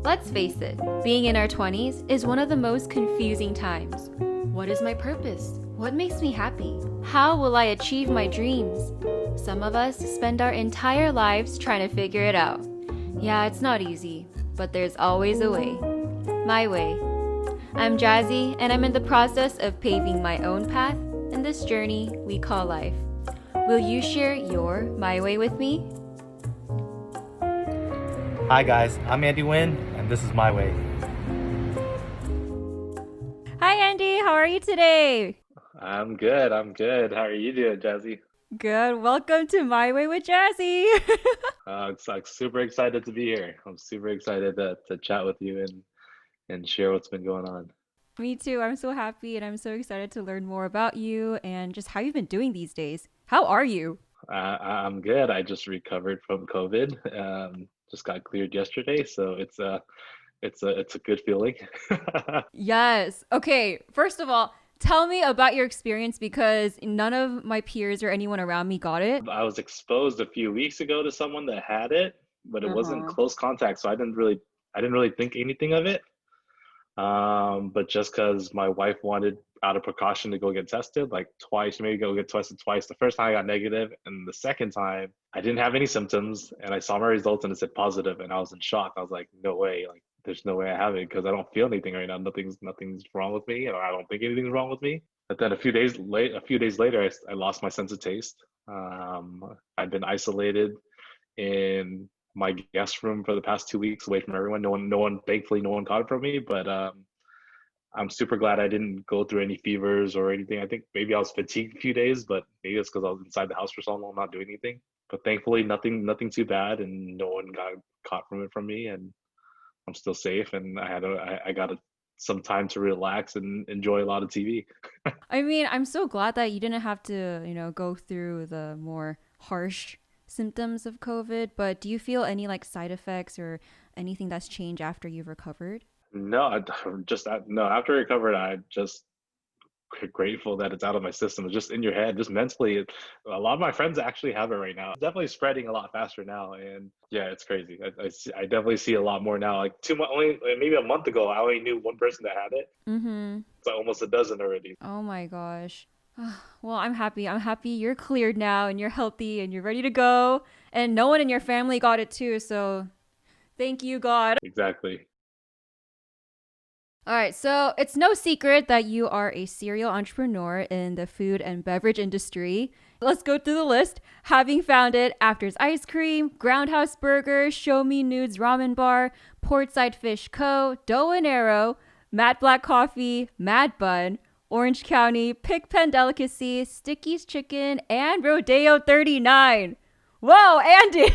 Let's face it, being in our 20s is one of the most confusing times. What is my purpose? What makes me happy? How will I achieve my dreams? Some of us spend our entire lives trying to figure it out. Yeah, it's not easy, but there's always a way. My way. I'm Jazzy, and I'm in the process of paving my own path in this journey we call life. Will you share your My Way with me? Hi guys, I'm Nguyen, and this is My Way. Hi Andy, how are you today? I'm good. I'm good. How are you doing, Jazzy? Good. Welcome to My Way with Jazzy. It's like super excited to be here. I'm super excited to chat with you and share what's been going on. Me too. I'm so happy and I'm so excited to learn more about you and just how you've been doing these days. How are you? I'm good. I just recovered from COVID. Just got cleared yesterday, so it's a good feeling. Yes. Okay. First of all, tell me about your experience because none of my peers or anyone around me got it. I was exposed a few weeks ago to someone that had it, but it wasn't Uh-huh. close contact, so I didn't really think anything of it. But just because my wife wanted out of precaution to go get tested like twice, maybe go get tested twice. The first time I got negative, and the second time I didn't have any symptoms, and I saw my results and it said positive, and I was in shock. I was like, no way, like there's no way I have it because I don't feel anything right now. Nothing's wrong with me, or I don't think anything's wrong with me. But then a few days later, I lost my sense of taste. I've been isolated in my guest room for the past 2 weeks away from everyone. Thankfully, no one caught it from me. But I'm super glad I didn't go through any fevers or anything. I think maybe I was fatigued a few days, but maybe it's because I was inside the house for so long, not doing anything. But thankfully, nothing too bad, and no one got caught from it from me, and I'm still safe. And I got some time to relax and enjoy a lot of TV. I mean, I'm so glad that you didn't have to, go through the more harsh symptoms of COVID, but do you feel any like side effects or anything that's changed after you've recovered? No, no. After I recovered, I just grateful that it's out of my system. It's just in your head, just mentally. A lot of my friends actually have it right now. It's definitely spreading a lot faster now, and yeah, it's crazy. I definitely see a lot more now. Like only maybe a month ago, I only knew one person that had it. Mm-hmm. It's like almost a dozen already. Oh my gosh. Well, I'm happy. I'm happy you're cleared now and you're healthy and you're ready to go. And no one in your family got it too. So thank you, God. Exactly. All right. So it's no secret that you are a serial entrepreneur in the food and beverage industry. Let's go through the list. Having founded After's Ice Cream, Groundhouse Burger, Show Me Nudes Ramen Bar, Portside Fish Co., Dough and Arrow, Matte Black Coffee, Mad Bun, Orange County, Pigpen Delicacy, Sticky's Chicken, and Rodeo39. Whoa, Andy!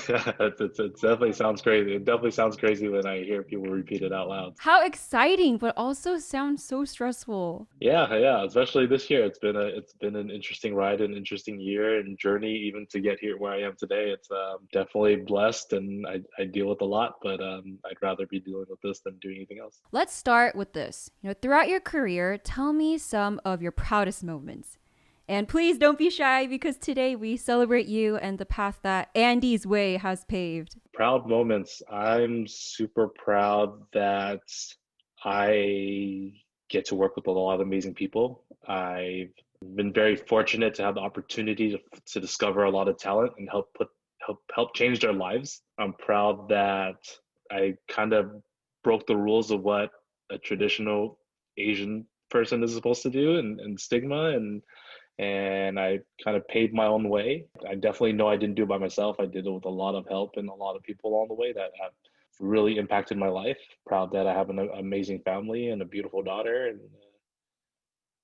Yeah, it definitely sounds crazy. It definitely sounds crazy when I hear people repeat it out loud. How exciting, but also sounds so stressful. Yeah, yeah, especially this year. It's been an interesting ride, an interesting year and journey even to get here where I am today. It's definitely blessed, and I deal with a lot, but I'd rather be dealing with this than doing anything else. Let's start with this. Throughout your career, tell me some of your proudest moments. And please don't be shy because today we celebrate you and the path that Andy's way has paved. Proud moments. I'm super proud that I get to work with a lot of amazing people. I've been very fortunate to have the opportunity to discover a lot of talent and help change their lives. I'm proud that I kind of broke the rules of what a traditional Asian person is supposed to do, and stigma, and I kind of paved my own way. I definitely know I didn't do it by myself. I did it with a lot of help and a lot of people along the way that have really impacted my life. Proud that I have an amazing family and a beautiful daughter,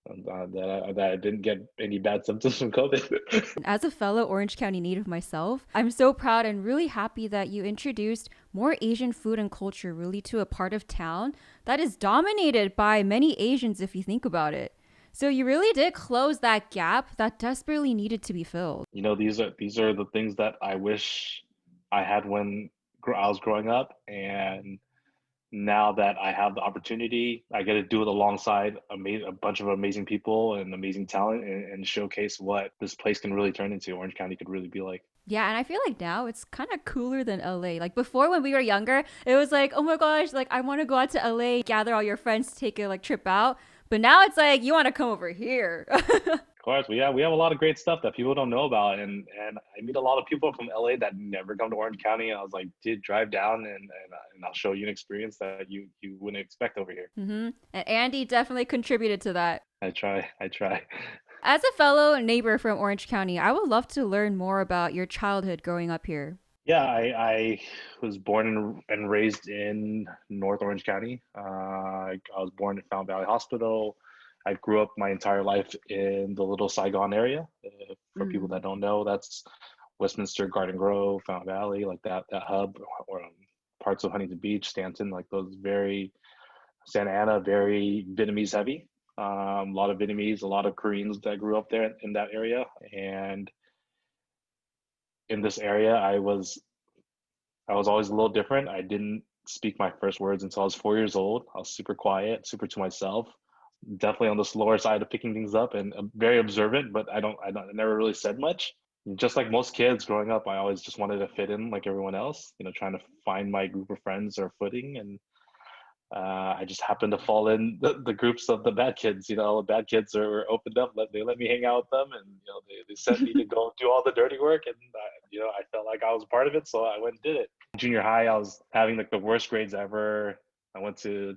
and that I didn't get any bad symptoms from COVID. As a fellow Orange County native myself, I'm so proud and really happy that you introduced more Asian food and culture really to a part of town that is dominated by many Asians if you think about it. So you really did close that gap that desperately needed to be filled. These are the things that I wish I had when I was growing up, and now that I have the opportunity, I get to do it alongside a bunch of amazing people and amazing talent, and showcase what this place can really turn into. Orange County could really be like. Yeah, and I feel like now it's kind of cooler than LA. Like before when we were younger, it was like, oh my gosh, like I want to go out to LA, gather all your friends to take a like trip out. But now it's like you want to come over here. Of course, we have a lot of great stuff that people don't know about, and I meet a lot of people from LA that never come to Orange County. And I was like, dude, drive down and I'll show you an experience that you wouldn't expect over here. And Andy definitely contributed to that. I try. As a fellow neighbor from Orange County, I would love to learn more about your childhood growing up here. Yeah, I was born and raised in North Orange County. I was born in Fountain Valley Hospital. I grew up my entire life in the Little Saigon area. For people Mm. that don't know, that's Westminster, Garden Grove, Fountain Valley, like that hub, or parts of Huntington Beach, Stanton, like those very Santa Ana, very Vietnamese heavy. A lot of Vietnamese, a lot of Koreans that grew up there in that area, and in this area, I was always a little different. I didn't speak my first words until I was 4 years old. I was super quiet, super to myself. Definitely on the slower side of picking things up, and very observant. But I never really said much. Just like most kids growing up, I always just wanted to fit in like everyone else. You know, trying to find my group of friends or footing, and I just happened to fall in the groups of the bad kids. You know, the bad kids are opened up. They let me hang out with them, and you know, they sent me to go do all the dirty work, and you know, I felt like I was part of it, so I went and did it. Junior high, I was having like the worst grades ever. I went to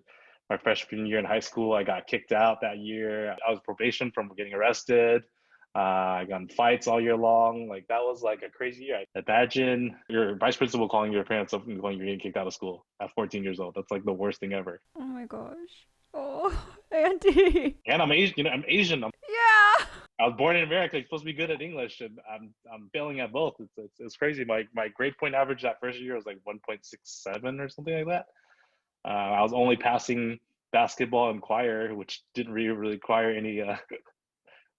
my freshman year in high school. I got kicked out that year. I was probation from getting arrested. I got in fights all year long. Like that was like a crazy year. Imagine your vice principal calling your parents up and going, "You're getting kicked out of school at 14 years old." That's like the worst thing ever. Oh my gosh. Oh, Andy. And I'm Asian. You know, I'm Asian. Yeah. I was born in America. You're supposed to be good at English, and I'm failing at both. It's crazy. My grade point average that first year was like 1.67 or something like that. I was only passing basketball and choir, which didn't really require any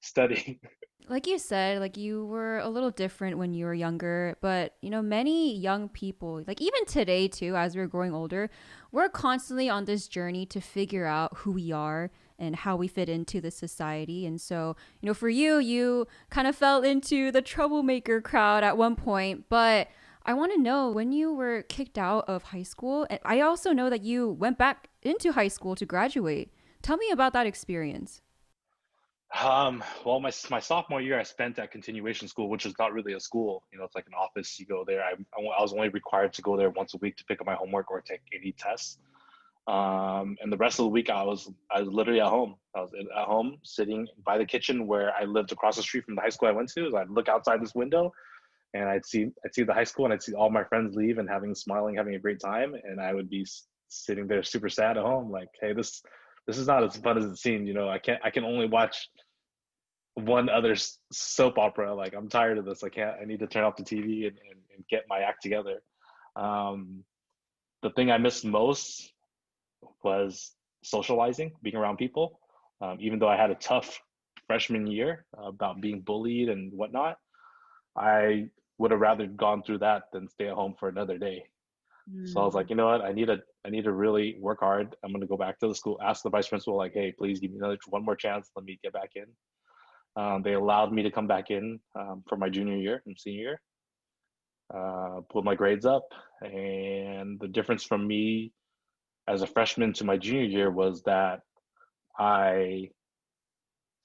study. Like you said, like you were a little different when you were younger, but you know, many young people, like even today too, as we're growing older, we're constantly on this journey to figure out who we are and how we fit into the society. And so, you know, for you, you kind of fell into the troublemaker crowd at one point, but I want to know when you were kicked out of high school, and I also know that you went back into high school to graduate. Tell me about that experience. Well, my sophomore year, I spent at continuation school, which is not really a school. You know, it's like an office. You go there. I was only required to go there once a week to pick up my homework or take any tests. And the rest of the week, I was literally at home. I was at home, sitting by the kitchen where I lived across the street from the high school I went to. I'd look outside this window, and I'd see the high school, and I'd see all my friends leave and smiling, having a great time, and I would be sitting there super sad at home, like, hey, this is not as fun as it seemed. You know, I can only watch one other soap opera. Like I'm tired of this. I need to turn off the TV and get my act together. Um, the thing I missed most was socializing, being around people. Even though I had a tough freshman year about being bullied and whatnot, I would have rather gone through that than stay at home for another day. So I was like, you know what? I need to really work hard. I'm going to go back to the school, ask the vice principal, like, hey, please give me one more chance. Let me get back in. They allowed me to come back in for my junior year and senior year, pulled my grades up. And the difference from me as a freshman to my junior year was that I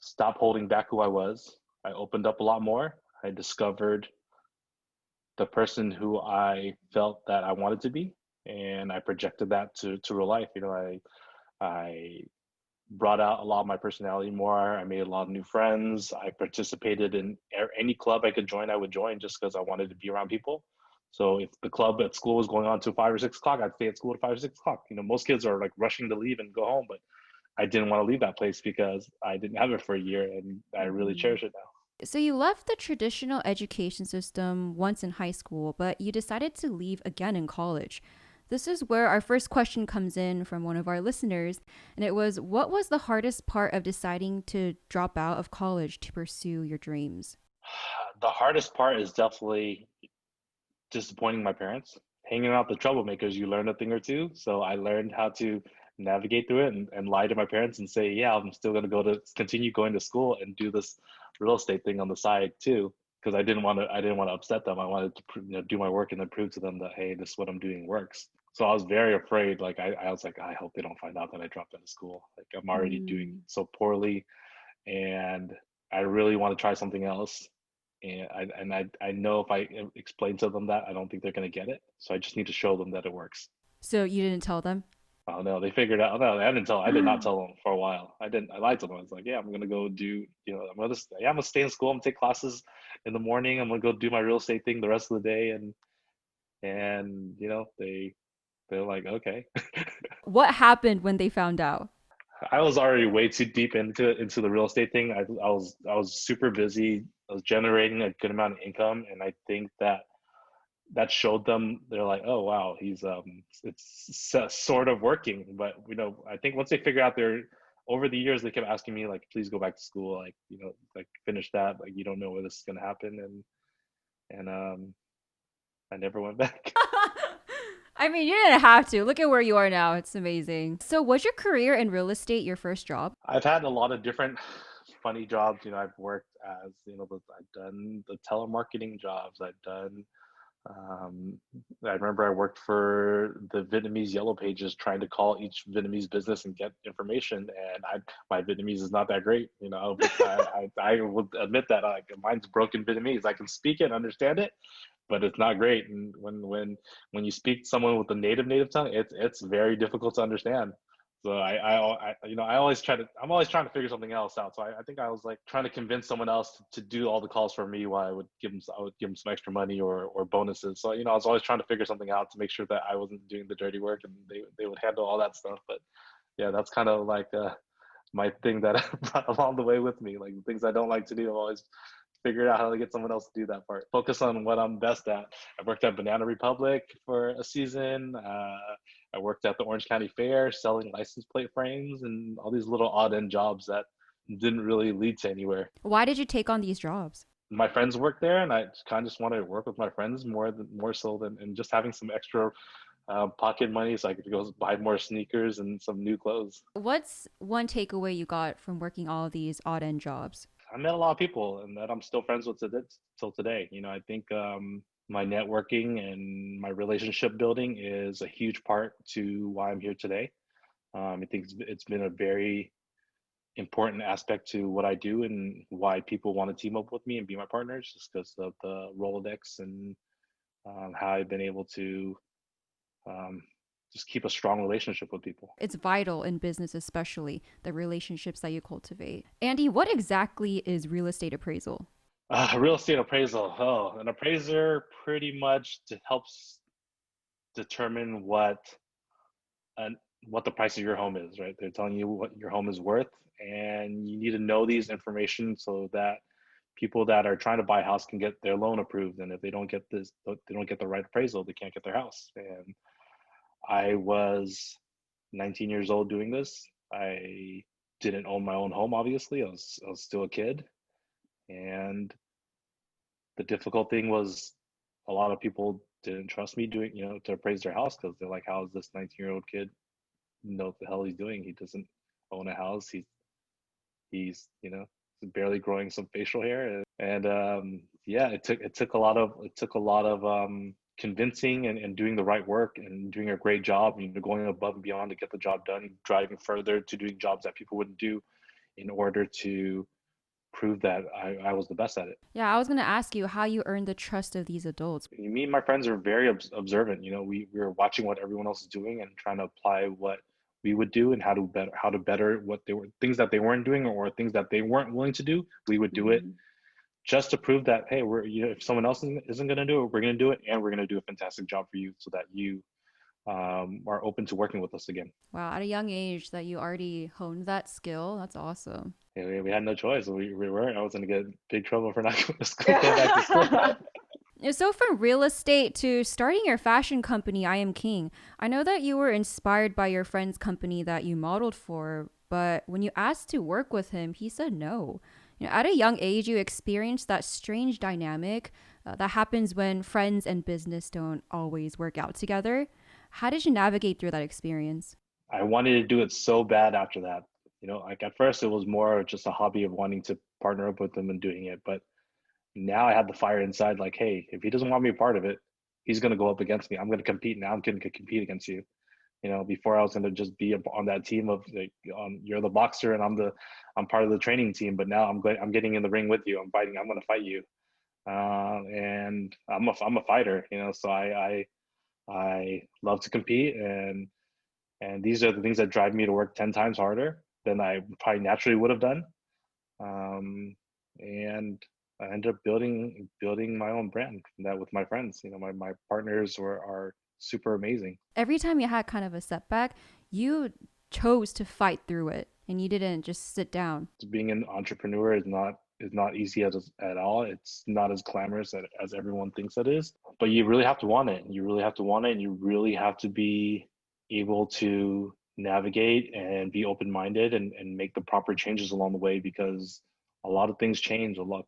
stopped holding back who I was. I opened up a lot more. I discovered the person who I felt that I wanted to be, and I projected that to real life. You know, I brought out a lot of my personality more. I made a lot of new friends. I participated in any club I could join. I would join just because I wanted to be around people. So if the club at school was going on to 5 or 6 o'clock, I'd stay at school at 5 or 6 o'clock. You know, most kids are like rushing to leave and go home, but I didn't want to leave that place because I didn't have it for a year, and I really Mm. cherish it now. So you left the traditional education system once in high school, but you decided to leave again in college. This is where our first question comes in from one of our listeners, and it was, what was the hardest part of deciding to drop out of college to pursue your dreams? The hardest part is definitely disappointing my parents. hanging out the troublemakers, you learn a thing or two. So I learned how to navigate through it and lie to my parents and say, yeah, I'm still going to continue going to school and do this real estate thing on the side too. Because I didn't want to upset them. I wanted to do my work and then prove to them that, hey, this is what I'm doing works. So I was very afraid. Like I was like, I hope they don't find out that I dropped out of school. Like I'm already doing Mm. so poorly, and I really want to try something else. And I know if I explain to them that, I don't think they're gonna get it. So I just need to show them that it works. So you didn't tell them? Oh no, they figured out. No, I did not tell them for a while. I didn't. I lied to them. I was like, yeah, I'm gonna go do. I'm gonna stay in school. I'm gonna take classes in the morning. I'm gonna go do my real estate thing the rest of the day. And they're like, okay. What happened when they found out? I was already way too deep into the real estate thing. I was super busy. I was generating a good amount of income, and I think that showed them. They're like, oh wow, it's sort of working. But I think once they figure out over the years they kept asking me like, please go back to school, like like finish that. Like you don't know where this is gonna happen, and I never went back. I mean, you didn't have to. Look at where you are now. It's amazing. So, was your career in real estate your first job? I've had a lot of different funny jobs. I've worked as I've done the telemarketing jobs. I've done Um, I remember I worked for the Vietnamese Yellow Pages, trying to call each Vietnamese business and get information. And my Vietnamese is not that great, but I will admit that mine's broken Vietnamese. I can speak it, understand it, but it's not great. And when you speak to someone with a native tongue, it's very difficult to understand. So I'm always trying to figure something else out. So I think I was like trying to convince someone else to do all the calls for me while I would give them some extra money or bonuses. So, I was always trying to figure something out to make sure that I wasn't doing the dirty work and they would handle all that stuff. But yeah, that's kind of like, my thing that I brought along the way with me. Like the things I don't like to do, I've always figured out how to get someone else to do that part. Focus on what I'm best at. I worked at Banana Republic for a season. I worked at the Orange County Fair selling license plate frames and all these little odd end jobs that didn't really lead to anywhere. Why did you take on these jobs? My friends worked there, and I kind of just wanted to work with my friends more so than and just having some extra pocket money so I could go buy more sneakers and some new clothes. What's one takeaway you got from working all of these odd end jobs? I met a lot of people, and that I'm still friends with till today. I think my networking and my relationship building is a huge part to why I'm here today. I think it's been a very important aspect to what I do and why people want to team up with me and be my partners, just because of the Rolodex and how I've been able to um, just keep a strong relationship with people. It's vital in business, especially the relationships that you cultivate. Andy, what exactly is real estate appraisal? Real estate appraisal. Oh, an appraiser pretty much helps determine and what the price of your home is, right? They're telling you what your home is worth, and you need to know these information so that people that are trying to buy a house can get their loan approved. And if they don't get they don't get the right appraisal, they can't get their house. And I was 19 years old doing this. I didn't own my own home, obviously. I was still a kid, and the difficult thing was a lot of people didn't trust me doing, to appraise their house because they're like, how is this 19-year-old kid know what the hell he's doing? He doesn't own a house. He's barely growing some facial hair, and yeah, it took a lot of convincing and doing the right work and doing a great job, going above and beyond to get the job done, driving further to doing jobs that people wouldn't do in order to prove that I was the best at it. Yeah, I was going to ask you how you earned the trust of these adults. Me and my friends are very observant. We were watching what everyone else is doing and trying to apply what we would do and how to better what they were, things that they weren't doing or things that they weren't willing to do. We would do it Mhm. just to prove that, hey, if someone else isn't going to do it, we're going to do it, and we're going to do a fantastic job for you so that you are open to working with us again. Wow, at a young age that you already honed that skill, that's awesome. Yeah, we had no choice. We weren't. I was going to get in big trouble for not going to school, going back to school. So, from real estate to starting your fashion company, I Am King, I know that you were inspired by your friend's company that you modeled for, but when you asked to work with him, he said no. At a young age, you experienced that strange dynamic That happens when friends and business don't always work out together. How did you navigate through that experience? I wanted to do it so bad after that. Like at first it was more just a hobby of wanting to partner up with him and doing it. But now I have the fire inside, like, hey, if he doesn't want me a part of it, he's going to go up against me. I'm going to compete now. I'm going to compete against you. Before I was going to just be on that team of like, you're the boxer and I'm part of the training team. But now I'm getting in the ring with you. I'm fighting. I'm going to fight you. And I'm a fighter, so I love to compete, and these are the things that drive me to work 10 times harder than I probably naturally would have done. And I ended up building my own brand that with my friends. My partners are super amazing. Every time you had kind of a setback, you chose to fight through it and you didn't just sit down. Being an entrepreneur is not easy at all. It's not as glamorous as everyone thinks it is, but you really have to want it. You really have to want it, and you really have to be able to navigate and be open-minded and make the proper changes along the way, because a lot of things change. A lot,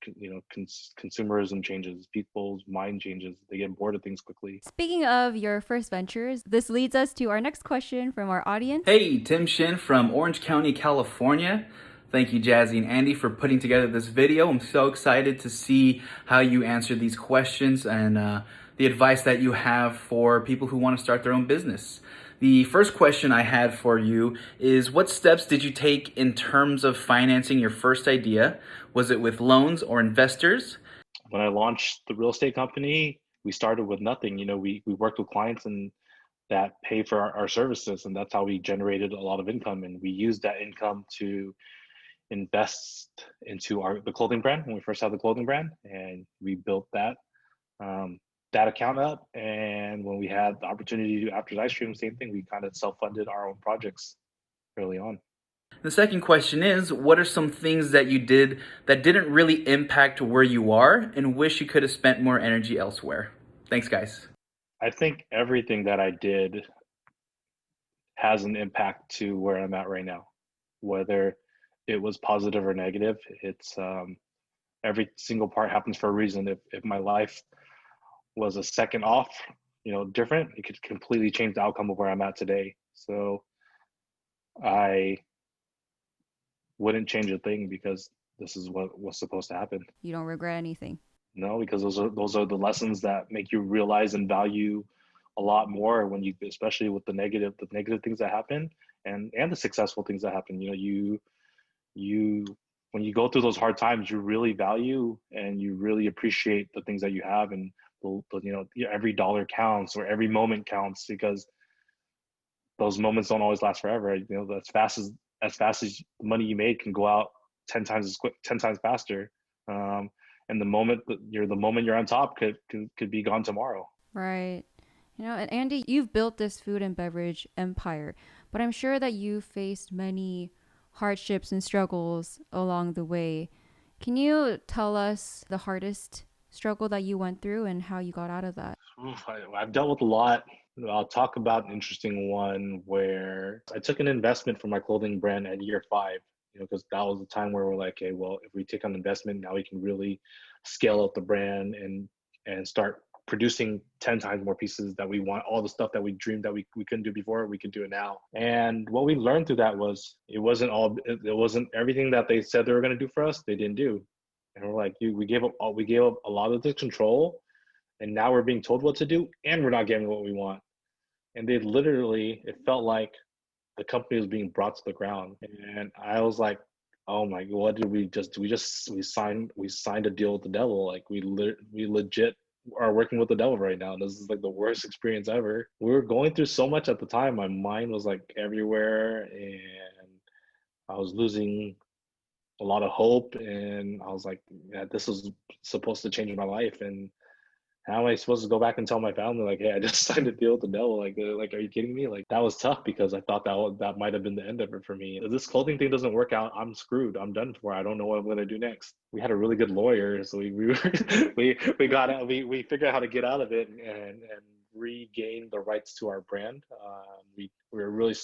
consumerism changes, people's mind changes. They get bored of things quickly. Speaking of your first ventures, this leads us to our next question from our audience. Hey, Tim Shin from Orange County, California. Thank you, Jazzy and Andy, for putting together this video. I'm so excited to see how you answer these questions and the advice that you have for people who want to start their own business. The first question I had for you is, what steps did you take in terms of financing your first idea? Was it with loans or investors? When I launched the real estate company, we started with nothing. We worked with clients and that pay for our services, and that's how we generated a lot of income. And we used that income to invest into the clothing brand when we first had the clothing brand, and we built that account up. And when we had the opportunity to do AftersIceCream, same thing. We kind of self-funded our own projects early on. The second question is, what are some things that you did that didn't really impact where you are and wish you could have spent more energy elsewhere? Thanks, guys. I think everything that I did has an impact to where I'm at right now, whether it was positive or negative. It's every single part happens for a reason. If my life was a second off, different, it could completely change the outcome of where I'm at today. So I wouldn't change a thing, because this is what was supposed to happen. You don't regret anything. No, because those are the lessons that make you realize and value a lot more when you, especially with the negative things that happen, and the successful things that happen. You when you go through those hard times, you really value and you really appreciate the things that you have, and every dollar counts or every moment counts, because those moments don't always last forever. As fast as the money you made can go out 10 times as quick, 10 times faster. And the moment you're on top could be gone tomorrow. Right. And Andy, you've built this food and beverage empire, but I'm sure that you faced many hardships and struggles along the way. Can you tell us the hardest struggle that you went through and how you got out of that? I've dealt with a lot. I'll talk about an interesting one where I took an investment for my clothing brand at year 5, because that was the time where we're like, okay, well, if we take on investment, now we can really scale up the brand and start producing 10 times more pieces that we want. All the stuff that we dreamed that we couldn't do before, we can do it now. And what we learned through that was it wasn't everything that they said they were going to do for us, they didn't do. And we're like, we gave up a lot of the control, and now we're being told what to do, and we're not getting what we want. And it felt like the company was being brought to the ground. And I was like, oh my God, what did we just do? We signed a deal with the devil. Like we legit are working with the devil right now. This is like the worst experience ever. We were going through so much at the time. My mind was like everywhere, and I was losing a lot of hope. And I was like, yeah, this is supposed to change my life. And how am I supposed to go back and tell my family, like, hey, I just signed a deal with the devil? Like, they're like, are you kidding me? Like, that was tough, because I thought that might have been the end of it for me. If this clothing thing doesn't work out, I'm screwed. I'm done for. I don't know what I'm going to do next. We had a really good lawyer, so we we got out. We figured out how to get out of it and regain the rights to our brand. We were really,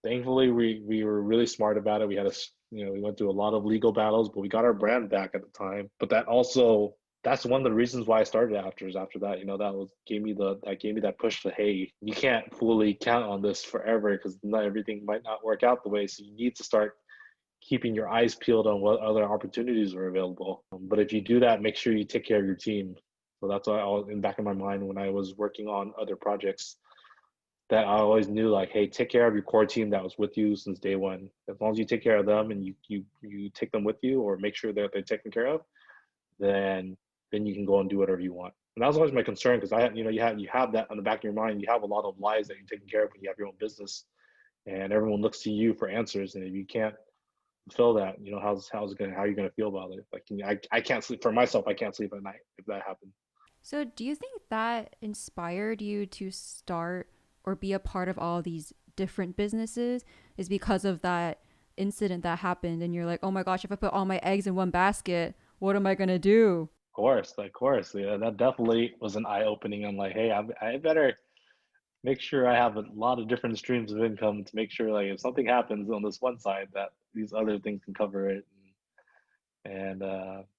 thankfully, we were really smart about it. We had we went through a lot of legal battles, but we got our brand back at the time. But that also that's one of the reasons why I started Afters. After that, that gave me that push to, hey, you can't fully count on this forever because not everything might not work out the way. So you need to start keeping your eyes peeled on what other opportunities are available. But if you do that, make sure you take care of your team. So that's why I was in the back of my mind when I was working on other projects, that I always knew like, hey, take care of your core team that was with you since day one. As long as you take care of them and you take them with you or make sure that they're taken care of, then you can go and do whatever you want. And that was always my concern because you have that on the back of your mind. You have a lot of lives that you're taking care of when you have your own business, and everyone looks to you for answers. And if you can't fulfill that, how are you gonna feel about it? Like, I can't sleep for myself. I can't sleep at night if that happens. So, do you think that inspired you to start or be a part of all these different businesses is because of that incident that happened and you're like, "Oh my gosh, if I put all my eggs in one basket, what am I going to do?" Of course, yeah, that definitely was an eye opening. I'm like, hey, I better make sure I have a lot of different streams of income to make sure, like, if something happens on this one side, that these other things can cover it. And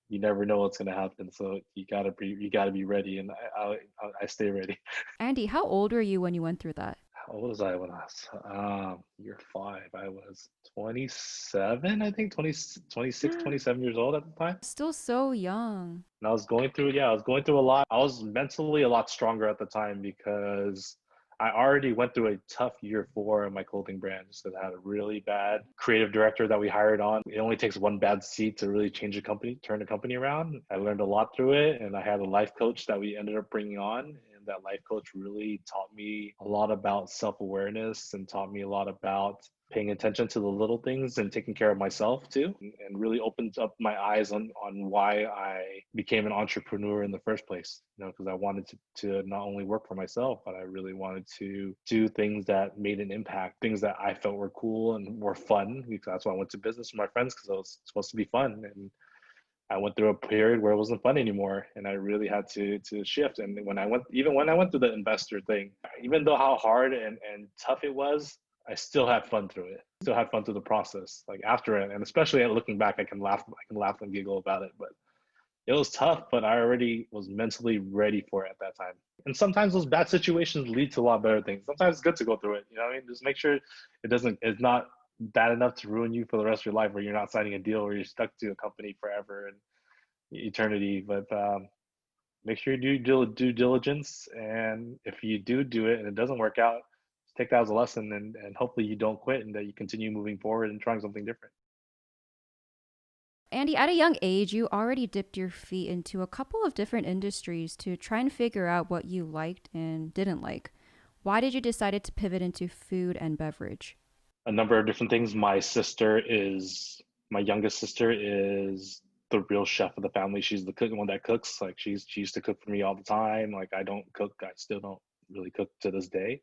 you never know what's going to happen, so you gotta be ready. And I stay ready. Andy, how old were you when you went through that? How old was I when I was year five? I was 27, I think, 26, 27 years old at the time. Still so young. And I was going through a lot. I was mentally a lot stronger at the time because I already went through a tough year four in my clothing brand just because I had a really bad creative director that we hired on. It only takes one bad seat to really change a company, turn a company around. I learned a lot through it, and I had a life coach that we ended up bringing on. And that life coach really taught me a lot about self-awareness and taught me a lot about paying attention to the little things and taking care of myself too, and really opened up my eyes on why I became an entrepreneur in the first place. Because I wanted to not only work for myself, but I really wanted to do things that made an impact, things that I felt were cool and were fun, because that's why I went to business with my friends, because it was supposed to be fun. And I went through a period where it wasn't fun anymore, and I really had to shift. And when I went through the investor thing, even though how hard and tough it was, I still had fun through it. Still had fun through the process. Like after it, and especially looking back, I can laugh and giggle about it. But it was tough, but I already was mentally ready for it at that time. And sometimes those bad situations lead to a lot better things. Sometimes it's good to go through it. You know what I mean? Just make sure it's not bad enough to ruin you for the rest of your life, where you're not signing a deal where you're stuck to a company forever and eternity. But make sure you do due diligence. And if you do it and it doesn't work out, take that as a lesson, and hopefully you don't quit and that you continue moving forward and trying something different. Andy, at a young age, you already dipped your feet into a couple of different industries to try and figure out what you liked and didn't like. Why did you decide to pivot into food and beverage? A number of different things. My youngest sister is the real chef of the family. She's the one that cooks. Like she used to cook for me all the time. Like I don't cook. I still don't really cook to this day.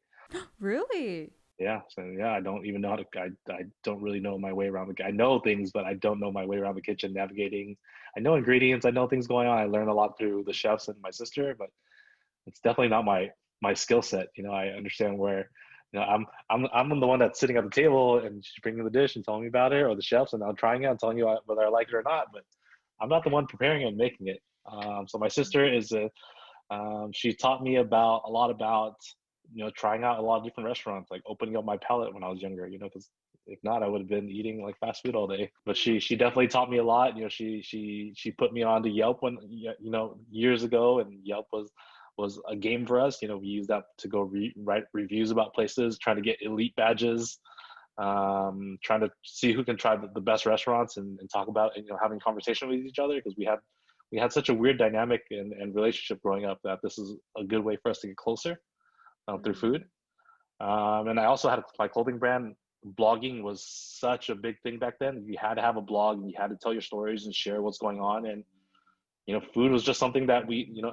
Really? Yeah, so yeah, I don't even know how to. I don't really know my way around I know things, but I don't know my way around the kitchen, navigating. I know ingredients. I know things going on. I learn a lot through the chefs and my sister, but it's definitely not my skill set. I understand where. I'm the one that's sitting at the table and she's bringing the dish and telling me about it, or the chefs, and I'm trying it and telling you whether I like it or not. But I'm not the one preparing it and making it. So my sister she taught me about a lot about trying out a lot of different restaurants, like opening up my palate when I was younger, because if not, I would have been eating like fast food all day. But she definitely taught me a lot. She put me on to Yelp years ago, and Yelp was a game for us. We used that to go write reviews about places, trying to get elite badges, trying to see who can try the best restaurants, and talk about having conversation with each other, because we had such a weird dynamic and relationship growing up, that this is a good way for us to get closer through food. And I also had my clothing brand. Blogging was such a big thing back then. You had to have a blog, and you had to tell your stories and share what's going on. And food was just something that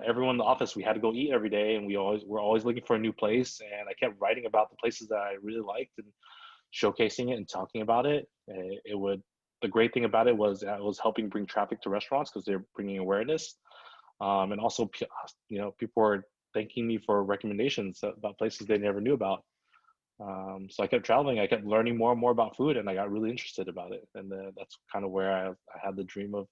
everyone in the office, we had to go eat every day, and we're always looking for a new place. And I kept writing about the places that I really liked and showcasing it and talking about it. The great thing about it was that it was helping bring traffic to restaurants, because they're bringing awareness. And also, people were thanking me for recommendations about places they never knew about. So I kept traveling. I kept learning more and more about food, and I got really interested about it. And that's kind of where I had the dream of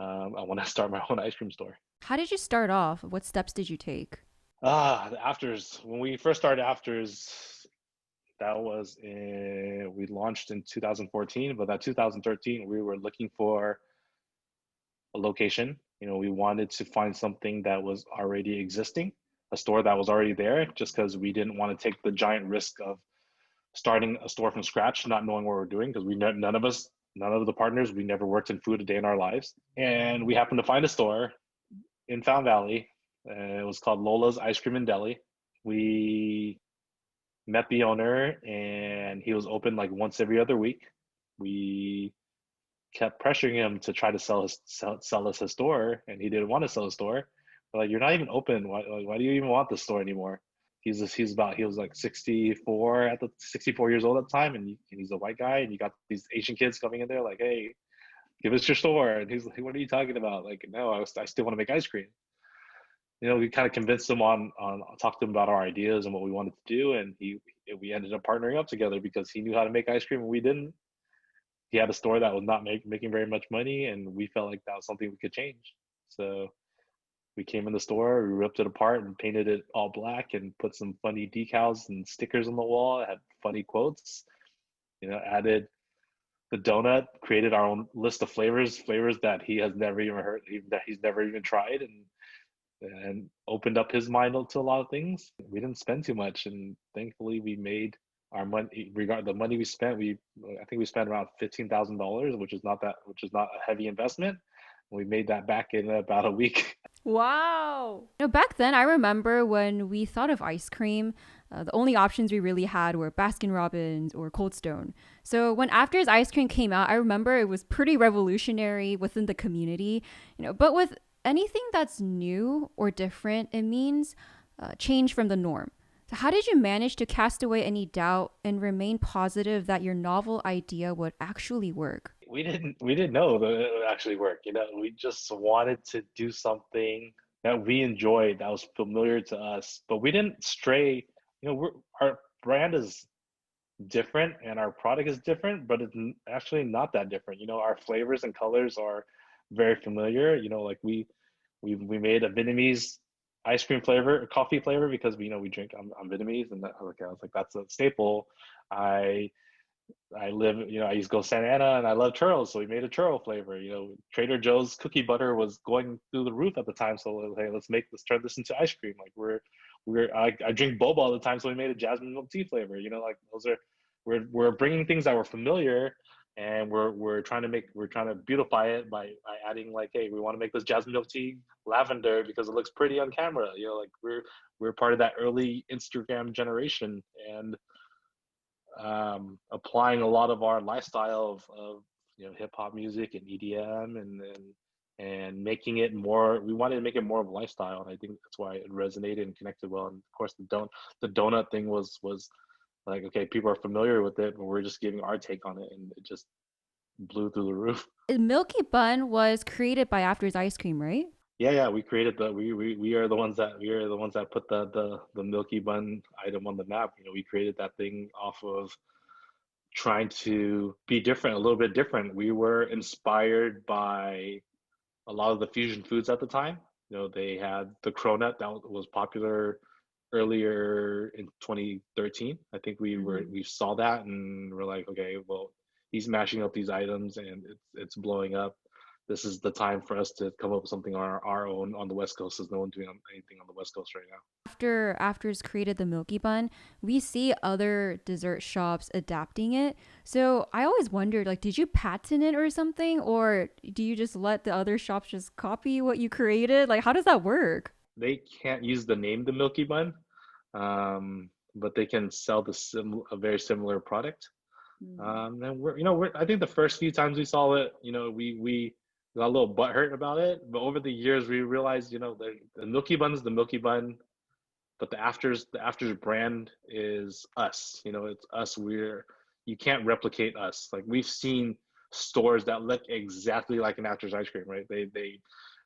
I want to start my own ice cream store. How did you start off? What steps did you take? The Afters. When we first started Afters, that was we launched in 2014, but that 2013, we were looking for a location. We wanted to find something that was already existing, a store that was already there, just because we didn't want to take the giant risk of starting a store from scratch, not knowing what we're doing, because none of the partners, we never worked in food a day in our lives. And we happened to find a store in Found Valley. It was called Lola's Ice Cream and Deli. We met the owner, and he was open like once every other week. We kept pressuring him to try to sell us his store, and he didn't want to sell his store. We're like, you're not even open. Why do you even want this store anymore? He was like 64 years old at the time, and he's a white guy, and you got these Asian kids coming in there like, hey, give us your store, and he's like, what are you talking about? Like, no, I still want to make ice cream. We kind of convinced him on talked to him about our ideas and what we wanted to do, and we ended up partnering up together because he knew how to make ice cream and we didn't. He had a store that was not making very much money, and we felt like that was something we could change. So we came in the store, we ripped it apart and painted it all black and put some funny decals and stickers on the wall. It had funny quotes, added the donut, created our own list of flavors that he has never even heard, that he's never even tried, and opened up his mind to a lot of things. We didn't spend too much, and thankfully we made our money. Regard the money we spent, I think we spent around $15,000, which is not a heavy investment. We made that back in about a week. Wow. Back then, I remember when we thought of ice cream, the only options we really had were Baskin Robbins or Cold Stone. So when After's Ice Cream came out, I remember it was pretty revolutionary within the community. But with anything that's new or different, it means change from the norm. So how did you manage to cast away any doubt and remain positive that your novel idea would actually work? We didn't know that it would actually work. We just wanted to do something that we enjoyed, that was familiar to us, but we didn't stray. Our brand is different and our product is different, but it's actually not that different. Our flavors and colors are very familiar. Like we made a Vietnamese ice cream flavor, coffee flavor, because we drink. I'm Vietnamese, and I was like, that's a staple. I I live, I used to go to Santa Ana, and I love churros, so we made a churro flavor. Trader Joe's cookie butter was going through the roof at the time, so hey, let's turn this into ice cream. Like I drink boba all the time, so we made a jasmine milk tea flavor. Like those are, we're bringing things that were familiar, and we're trying to beautify it by adding, like, hey, we want to make this jasmine milk tea lavender because it looks pretty on camera. Like we're part of that early Instagram generation, and applying a lot of our lifestyle of hip hop music and EDM, and making it more. We wanted to make it more of a lifestyle, and I think that's why it resonated and connected well. And of course, the donut thing was like, okay, people are familiar with it, but we're just giving our take on it, and it just blew through the roof. Milky Bun was created by After's Ice Cream, right? Yeah, we created we are the ones that put the Milky Bun item on the map. We created that thing off of trying to be different, a little bit different. We were inspired by a lot of the fusion foods at the time. They had the cronut that was popular earlier in 2013. I think we saw that, and we're like, okay, well, he's mashing up these items and it's blowing up. This is the time for us to come up with something on our own on the West Coast. There's no one doing anything on the West Coast right now. After After's created the Milky Bun, we see other dessert shops adapting it. So I always wondered, like, did you patent it or something, or do you just let the other shops just copy what you created? Like, how does that work? They can't use the name the Milky Bun, but they can sell a very similar product. And I think the first few times we saw it, we got a little butthurt about it. But over the years, we realized, the Milky Bun is the Milky Bun, but the Afters brand is us. It's us. You can't replicate us. Like, we've seen stores that look exactly like an Afters ice cream, right?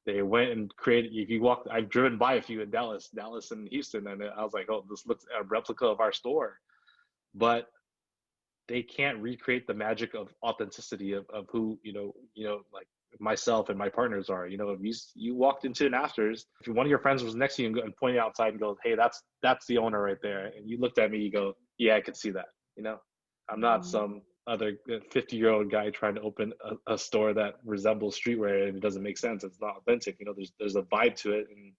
They went and created. If you walk, I've driven by a few in Dallas and Houston, and I was like, oh, this looks a replica of our store, but they can't recreate the magic of authenticity of who, like myself and my partners are. You know, if you walked into an Afters, if one of your friends was next to you and pointed outside and goes, "Hey, that's the owner right there," and you looked at me, you go, "Yeah, I could see that." You know, I'm not some other 50-year-old guy trying to open a store that resembles streetwear and it doesn't make sense. It's not authentic. You know, there's a vibe to it, and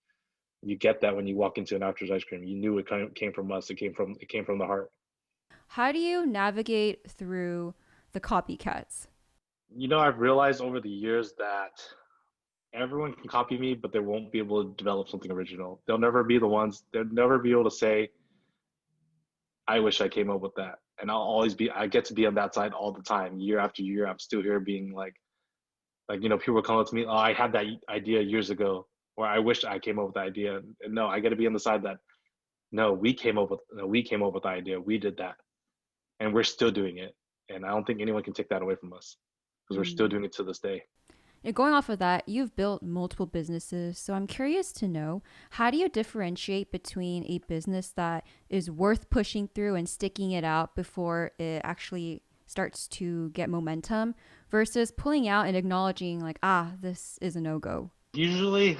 you get that when you walk into an Afters Ice Cream. You knew it kind of came from us. It came from the heart. How do you navigate through the copycats? You know, I've realized over the years that everyone can copy me, but they won't be able to develop something original. They'll never be the ones. They'll never be able to say, "I wish I came up with that." And I'll always be. I get to be on that side all the time, year after year. I'm still here, being like you know, people come up to me, "Oh, I had that idea years ago," or "I wish I came up with the idea." And no, I got to be on the side that no, we came up with the idea. We did that, and we're still doing it. And I don't think anyone can take that away from us because we're still doing it to this day. And going off of that, you've built multiple businesses. So I'm curious to know, how do you differentiate between a business that is worth pushing through and sticking it out before it actually starts to get momentum versus pulling out and acknowledging, like, this is a no go? Usually,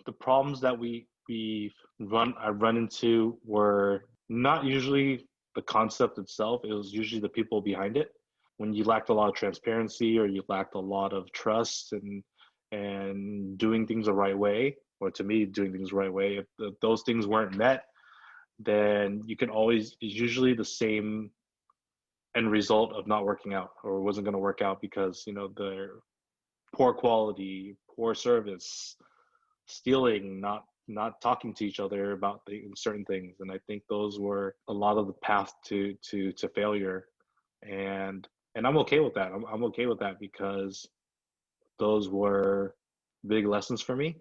the problems that I run into were not usually the concept itself. It was usually the people behind it. When you lacked a lot of transparency or you lacked a lot of trust and doing things the right way, or to me, doing things the right way, if those things weren't met, then you can always, it's usually the same end result of not working out, or wasn't going to work out because, you know, the poor quality, poor service, stealing, not talking to each other about certain things. And I think those were a lot of the path to failure. And I'm okay with that. I'm okay with that because those were big lessons for me.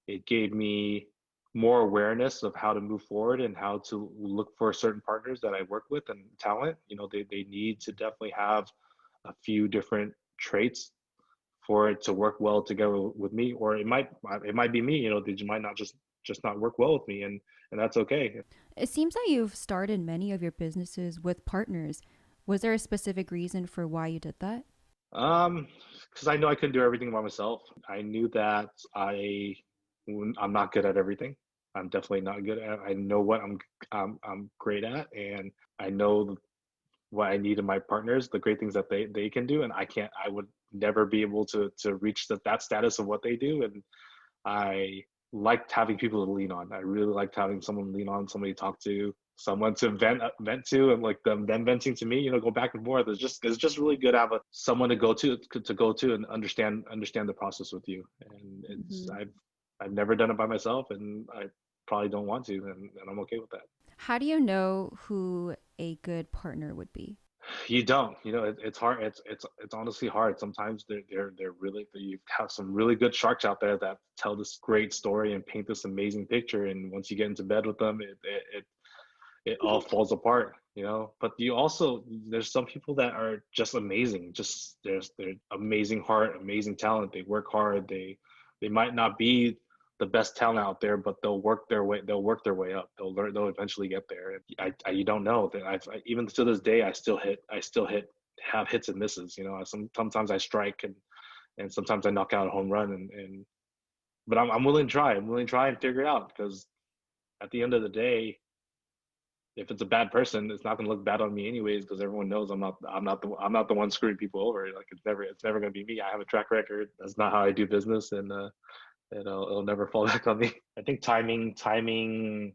It gave me more awareness of how to move forward and how to look for certain partners that I work with and talent. You know, they need to definitely have a few different traits for it to work well together with me, or it might be me. You know, they might not just not work well with me, and that's okay. It seems that you've started many of your businesses with partners. Was there a specific reason for why you did that? Because I know I couldn't do everything by myself. I knew that I'm not good at everything. I'm definitely not good at. I know what I'm great at, and I know what I need in my partners, the great things that they can do, and I can't. I would never be able to reach that status of what they do, and I liked having people to lean on. I really liked having someone to lean on, somebody to talk to, someone to vent to, and like them venting to me. You know, go back and forth. It's just really good to have someone to go to and understand the process with you. And I've never done it by myself, and I probably don't want to, and I'm okay with that. How do you know who a good partner would be? You don't. You know, it's hard. It's honestly hard. Sometimes they're really, you have some really good sharks out there that tell this great story and paint this amazing picture. And once you get into bed with them, it all falls apart. You know. But you also, there's some people that are just amazing. Just they're amazing heart, amazing talent. They work hard. They might not be the best talent out there, but they'll work their way. They'll work their way up. They'll learn. They'll eventually get there. You don't know that. Even to this day, I still hit. Have hits and misses. You know, sometimes I strike and sometimes I knock out a home run. But I'm willing to try. I'm willing to try and figure it out because at the end of the day, if it's a bad person, it's not going to look bad on me anyways because everyone knows I'm not the one screwing people over. Like it's never going to be me. I have a track record. That's not how I do business, and it'll never fall back on me. I think timing,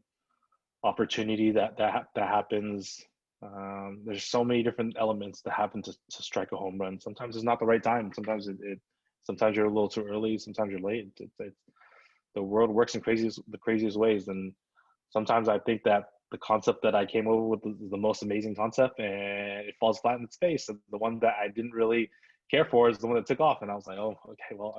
opportunity that happens. There's so many different elements that happen to strike a home run. Sometimes it's not the right time. Sometimes you're a little too early. Sometimes you're late. The world works in the craziest ways, and sometimes I think that the concept that I came over with is the most amazing concept, and it falls flat in its face. And the one that I didn't really care for is the one that took off, and I was like, oh, okay, well,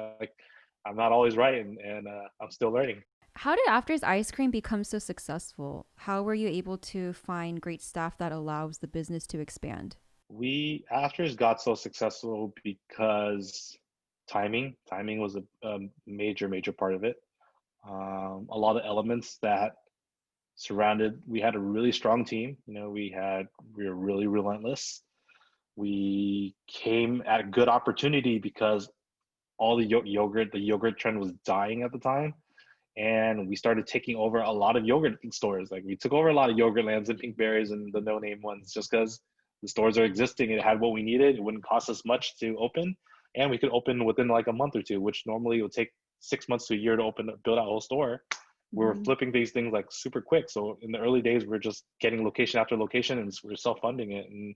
I'm not always right, and I'm still learning. How did After's Ice Cream become so successful? How were you able to find great staff that allows the business to expand? We Afters got so successful because timing was a major part of it. A lot of elements that surrounded. We had a really strong team. You know, we were really relentless. We came at a good opportunity because all the yogurt trend was dying at the time, and we started taking over a lot of yogurt stores. Like we took over a lot of yogurt lands and pink berries and the no name ones, just because the stores are existing. It had what we needed. It wouldn't cost us much to open, and we could open within like a month or two, which normally it would take 6 months to a year to build out a whole store. We were flipping these things like super quick. So in the early days, we're just getting location after location, and we're self-funding it. And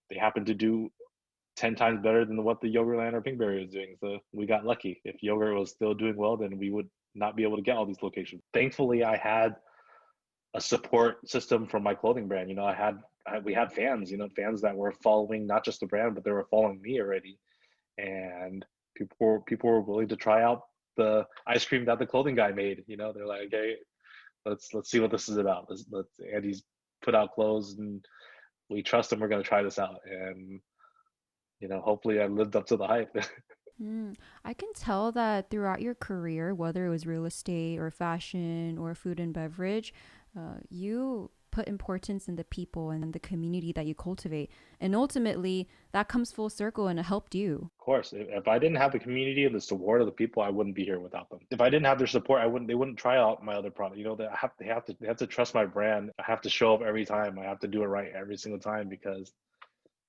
they happened to do 10 times better than what the Yogurtland or Pinkberry was doing. So we got lucky. If yogurt was still doing well, then we would not be able to get all these locations. Thankfully, I had a support system from my clothing brand. We had fans, fans that were following not just the brand, but they were following me already. And people were willing to try out the ice cream that the clothing guy made. They're like, okay, let's see what this is about. Let's Andy's put out clothes, and we trust him. We're gonna try this out, and hopefully I lived up to the hype. I can tell that throughout your career, whether it was real estate or fashion or food and beverage, you put importance in the people and the community that you cultivate. And ultimately, that comes full circle and it helped you. Of course, if I didn't have the community and the support of the people, I wouldn't be here without them. If I didn't have their support, they wouldn't try out my other product. They have to trust my brand. I have to show up every time. I have to do it right every single time, because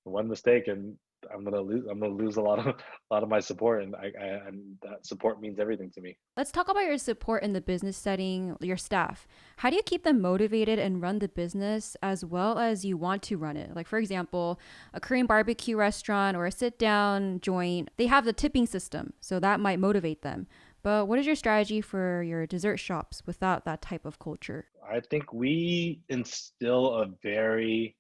one mistake and I'm gonna lose a lot of my support, and and that support means everything to me. Let's talk about your support in the business setting, your staff. How do you keep them motivated and run the business as well as you want to run it? Like, for example, a Korean barbecue restaurant or a sit-down joint, they have the tipping system, so that might motivate them. But what is your strategy for your dessert shops without that type of culture? I think we instill a very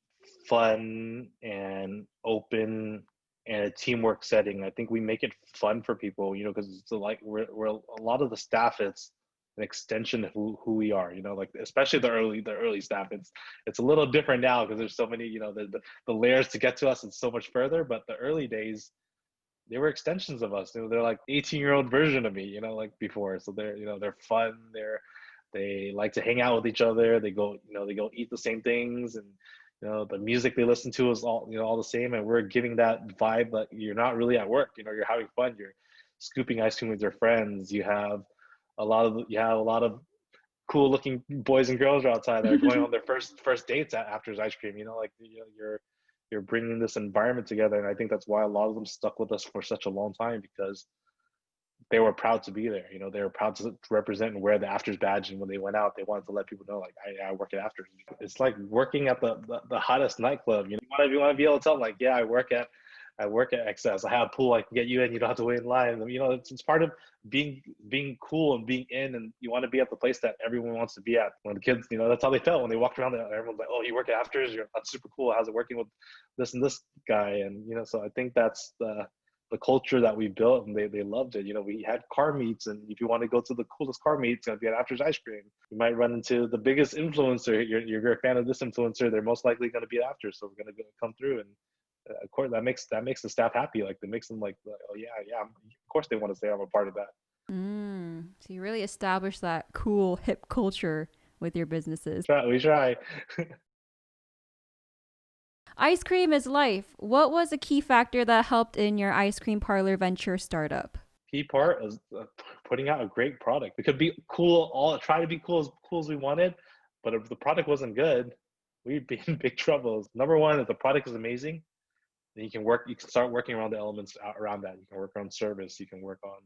fun and open and a teamwork setting. I think we make it fun for people, because it's like we're a lot of the staff. It's an extension of who we are, like especially the early staff. It's a little different now because there's so many, the layers to get to us. It's so much further, but the early days, they were extensions of us. They're like 18-year-old version of me, like before. So they're fun. They like to hang out with each other. They go eat the same things, and the music they listen to is all the same. And we're giving that vibe that you're not really at work. You're having fun. You're scooping ice cream with your friends. You have a lot of cool looking boys and girls outside that are going on their first dates at After's Ice Cream. You're bringing this environment together, and I think that's why a lot of them stuck with us for such a long time, because they were proud to be there. They were proud to represent and wear the Afters badge, and when they went out, they wanted to let people know, like, I work at Afters. It's like working at the hottest nightclub. You want to be able to tell them, like, yeah, I work at XS. I have a pool. I can get you in. You don't have to wait in line. It's part of being cool and being in, and you want to be at the place that everyone wants to be at. When the kids, that's how they felt when they walked around. Everyone's like, "Oh, you work at Afters? That's super cool. How's it working with this and this guy?" And so I think that's the culture that we built, and they loved it. We had car meets, and if you want to go to the coolest car meet, it's gonna be at After's Ice Cream. You might run into the biggest influencer. You're a fan of this influencer, they're most likely going to be at After, so we're going to come through. And of course that makes the staff happy. Like, it makes them like, oh yeah, of course they want to say I'm a part of that. So you really establish that cool hip culture with your businesses. We try. Ice cream is life. What was a key factor that helped in your ice cream parlor venture startup? Key part is putting out a great product. It could be cool, try to be cool as we wanted, but if the product wasn't good, we'd be in big trouble. Number one, if the product is amazing, then you can start working around the elements around that. You can work on service, you can work on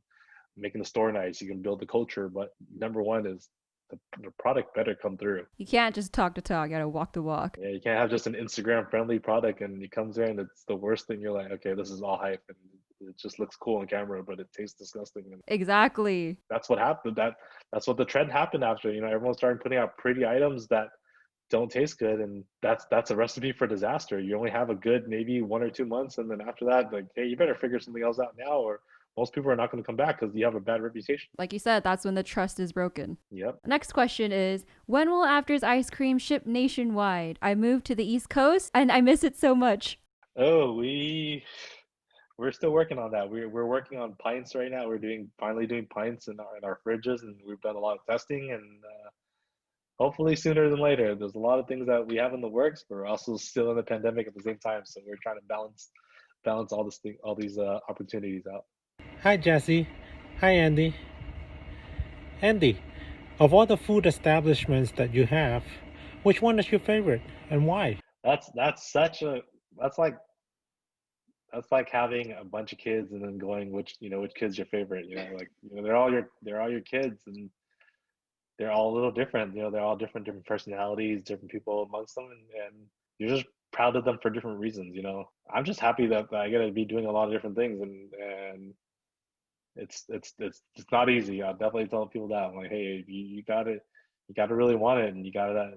making the store nice, you can build the culture, but number one is the product better come through. You can't just talk the talk, you gotta walk the walk. Yeah, you can't have just an Instagram friendly product and it comes there and it's the worst thing. You're like, okay, this is all hype and it just looks cool on camera, but it tastes disgusting. And exactly. That's what happened. That's what the trend happened after. Everyone started putting out pretty items that don't taste good, and that's a recipe for disaster. You only have a good maybe 1 or 2 months, and then after that, like, hey, you better figure something else out now, or most people are not going to come back because you have a bad reputation. Like you said, that's when the trust is broken. Yep. Next question is, when will After's Ice Cream ship nationwide? I moved to the East Coast and I miss it so much. Oh, we're still working on that. We're working on pints right now. We're finally doing pints in our fridges, and we've done a lot of testing, and hopefully sooner than later. There's a lot of things that we have in the works, but we're also still in the pandemic at the same time, so we're trying to balance all these opportunities out. Hi, Jazzy. Hi, Andy. Andy, of all the food establishments that you have, which one is your favorite and why? That's such a that's like that's like having a bunch of kids and then going which kid's your favorite. Like they're all your kids, and they're all a little different. They're all different personalities, different people amongst them, and you're just proud of them for different reasons. I'm just happy that I get to be doing a lot of different things, and it's not easy. I'll definitely tell people that. I'm like, hey, you gotta really want it, and you gotta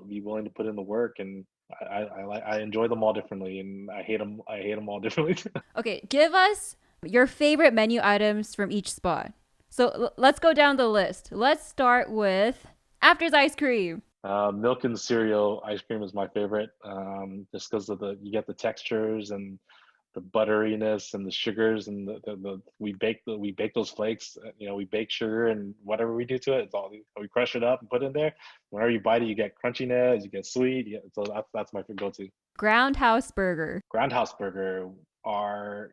be willing to put in the work. And I enjoy them all differently, and I hate them all differently. Okay, give us your favorite menu items from each spot. So let's go down the list. Let's start with After's Ice Cream. Milk and cereal ice cream is my favorite, just because of you get the textures and the butteriness and the sugars, and we bake those flakes. We bake sugar and whatever we do to it. It's all we crush it up and put in there. Whenever you bite it, you get crunchiness, you get sweet. So that's my go-to. Ground House Burger. Groundhouse Burger, our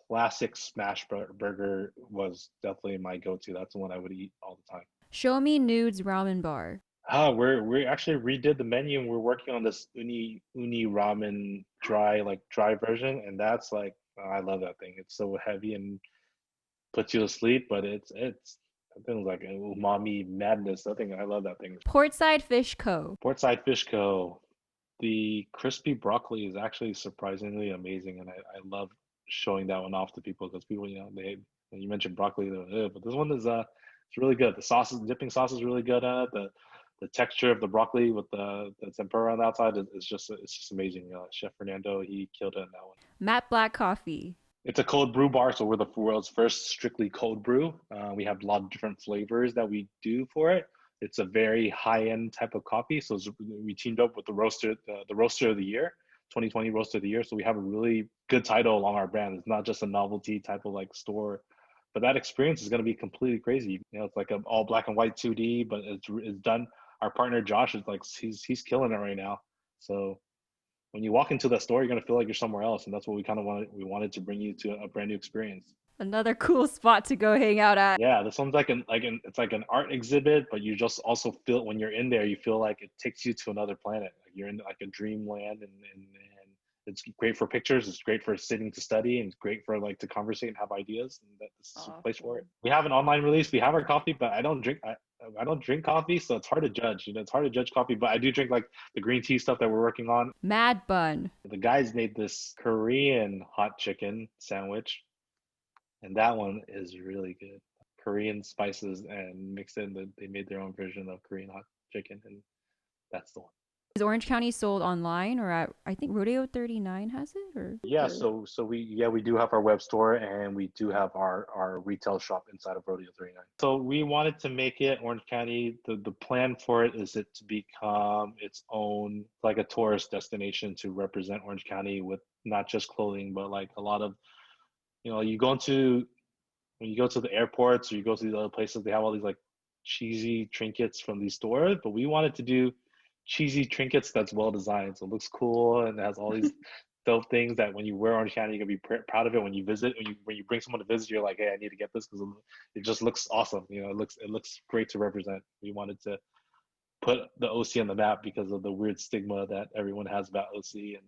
classic smash burger, was definitely my go-to. That's the one I would eat all the time. Show Me Nudes Ramen Bar. We actually redid the menu, and we're working on this uni ramen dry version, and that's like, I love that thing. It's so heavy and puts you to sleep, but it's that thing's like an umami madness. I love that thing. Portside Fish Co. Portside Fish Co. The crispy broccoli is actually surprisingly amazing, and I love showing that one off to people, because people, they when you mentioned broccoli, they're like, "Ugh," but this one is it's really good. Dipping sauce is really good at it. The texture of the broccoli with the tempura on the outside is just amazing. Chef Fernando, he killed it in that one. Matte Black Coffee. It's a cold brew bar, so we're the world's first strictly cold brew. We have a lot of different flavors that we do for it. It's a very high-end type of coffee, so we teamed up with the roaster of the year, 2020 roaster of the year. So we have a really good title along our brand. It's not just a novelty type of like store, but that experience is going to be completely crazy. It's like an all black and white 2D, but it's done. Our partner Josh is like, he's killing it right now. So when you walk into that store, you're gonna feel like you're somewhere else, and that's what we kind of wanted. We wanted to bring you to a brand new experience. Another cool spot to go hang out at. Yeah, this one's it's like an art exhibit, but you just also feel, when you're in there, you feel like it takes you to another planet. Like you're in like a dreamland, and it's great for pictures. It's great for sitting to study, and it's great for like to conversate and have ideas. And this is a place for it. We have an online release. We have our coffee, but I don't drink coffee, so it's hard to judge. It's hard to judge coffee, but I do drink like the green tea stuff that we're working on. Mad Bun. The guys made this Korean hot chicken sandwich, and that one is really good. Korean spices and mixed in. They made their own version of Korean hot chicken, and that's the one. Is Orange County sold online or at, I think Rodeo39 has it, or? Yeah, so we do have our web store, and we do have our retail shop inside of Rodeo39. So we wanted to make it Orange County. The plan for it is it to become its own, like a tourist destination, to represent Orange County with not just clothing, but like a lot of, you go into when you go to the airports, or you go to these other places, they have all these like cheesy trinkets from these stores, but we wanted to do cheesy trinkets that's well designed, so it looks cool and it has all these dope things that when you wear Orange County, you're gonna be proud of it. When you visit, when you bring someone to visit, you're like, hey, I need to get this because it just looks awesome. It looks great to represent. We wanted to put the OC on the map because of the weird stigma that everyone has about OC, and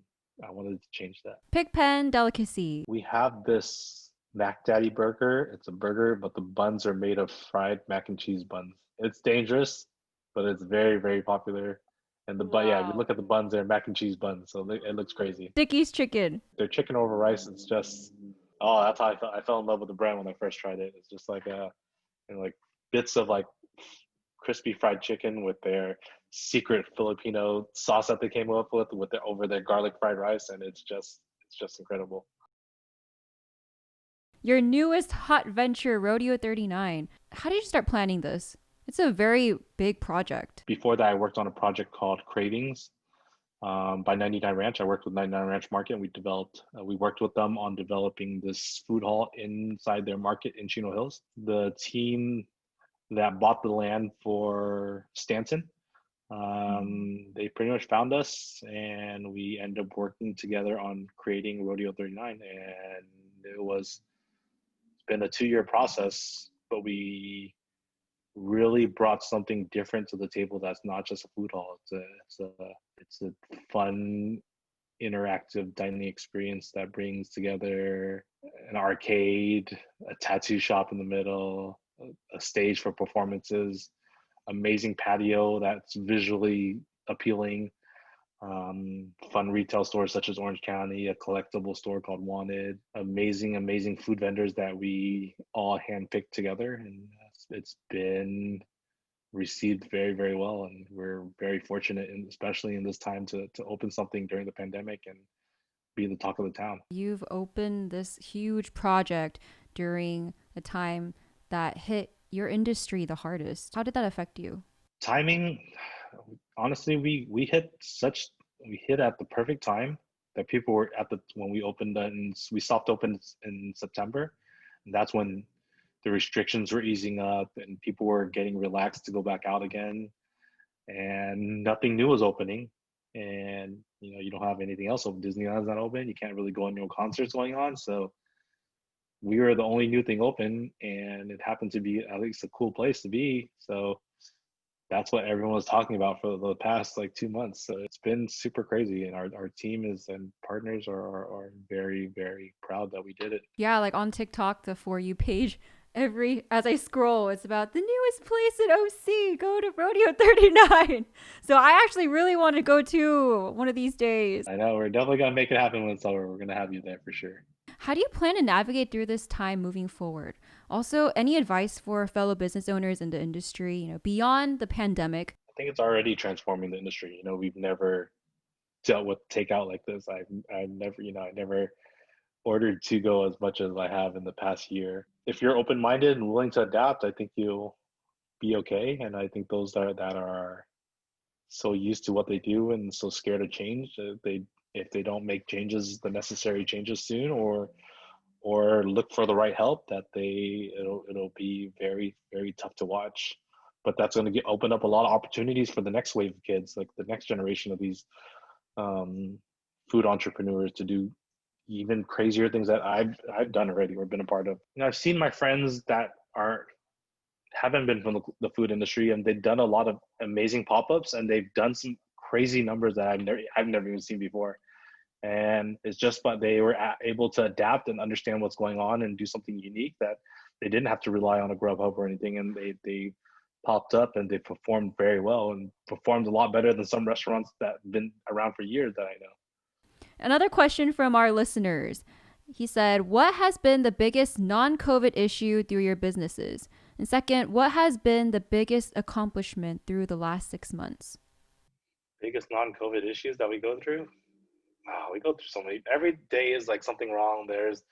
I wanted to change that. Pigpen Delicacy. We have this Mac Daddy burger. It's a burger, but the buns are made of fried mac and cheese buns. It's dangerous, but it's very, very popular. And yeah, if you look at the buns, they're mac and cheese buns, so it looks crazy. Dickie's Chicken. They're chicken over rice. It's just, oh, that's how I felt. I fell in love with the brand when I first tried it. It's just like like bits of like crispy fried chicken with their secret Filipino sauce that they came up with over their garlic fried rice, and it's just incredible. Your newest hot venture, Rodeo39. How did you start planning this? It's a very big project. Before that, I worked on a project called Cravings by 99 Ranch. I worked with 99 Ranch Market, and we worked with them on developing this food hall inside their market in Chino Hills. The team that bought the land for Stanton, they pretty much found us, and we ended up working together on creating Rodeo 39, and it was been a 2-year process, but we really brought something different to the table that's not just a food hall. It's a fun, interactive dining experience that brings together an arcade, a tattoo shop in the middle, a stage for performances, amazing patio that's visually appealing, fun retail stores such as Orange County, a collectible store called Wanted, amazing food vendors that we all handpicked together, and it's been received very well, and we're very fortunate, especially in this time, to open something during the pandemic and be the talk of the town. You've opened this huge project during a time that hit your industry the hardest. How did that affect you? Timing, honestly, we hit at the perfect time, that people were at the when we opened, and we soft opened in September, and that's when the restrictions were easing up and people were getting relaxed to go back out again, and nothing new was opening. And you don't have anything else open. Disneyland's not open, you can't really go on, no concerts going on, so we were the only new thing open, and it happened to be at least a cool place to be. So that's what everyone was talking about for the past like 2 months. So it's been super crazy, and our team and partners are very proud that we did it. Yeah, like on TikTok, the For You page, as I scroll, it's about the newest place in OC. Go to Rodeo39. So I actually really want to go to one of these days. I know, we're definitely gonna make it happen when it's over. We're gonna have you there for sure. How do you plan to navigate through this time moving forward? Also, any advice for fellow business owners in the industry, beyond the pandemic? I think it's already transforming the industry. We've never dealt with takeout like this. I never ordered to go as much as I have in the past year. If you're open-minded and willing to adapt, I think you'll be okay. And I think those that are so used to what they do and so scared of change, if they don't make the necessary changes soon, or look for the right help, that it'll be very tough to watch. But that's going to open up a lot of opportunities for the next wave of kids, like the next generation of these food entrepreneurs, to do even crazier things that I've done already or been a part of. I've seen my friends that haven't been from the food industry, and they've done a lot of amazing pop-ups, and they've done some crazy numbers that I've never even seen before. And it's just, but they were able to adapt and understand what's going on and do something unique, that they didn't have to rely on a Grubhub or anything, and they popped up and they performed very well, and performed a lot better than some restaurants that have been around for years that I know. Another question from our listeners. He said, what has been the biggest non-COVID issue through your businesses? And second, what has been the biggest accomplishment through the last 6 months? Biggest non-COVID issues that we go through? Wow, we go through so many. Every day is like something wrong. There's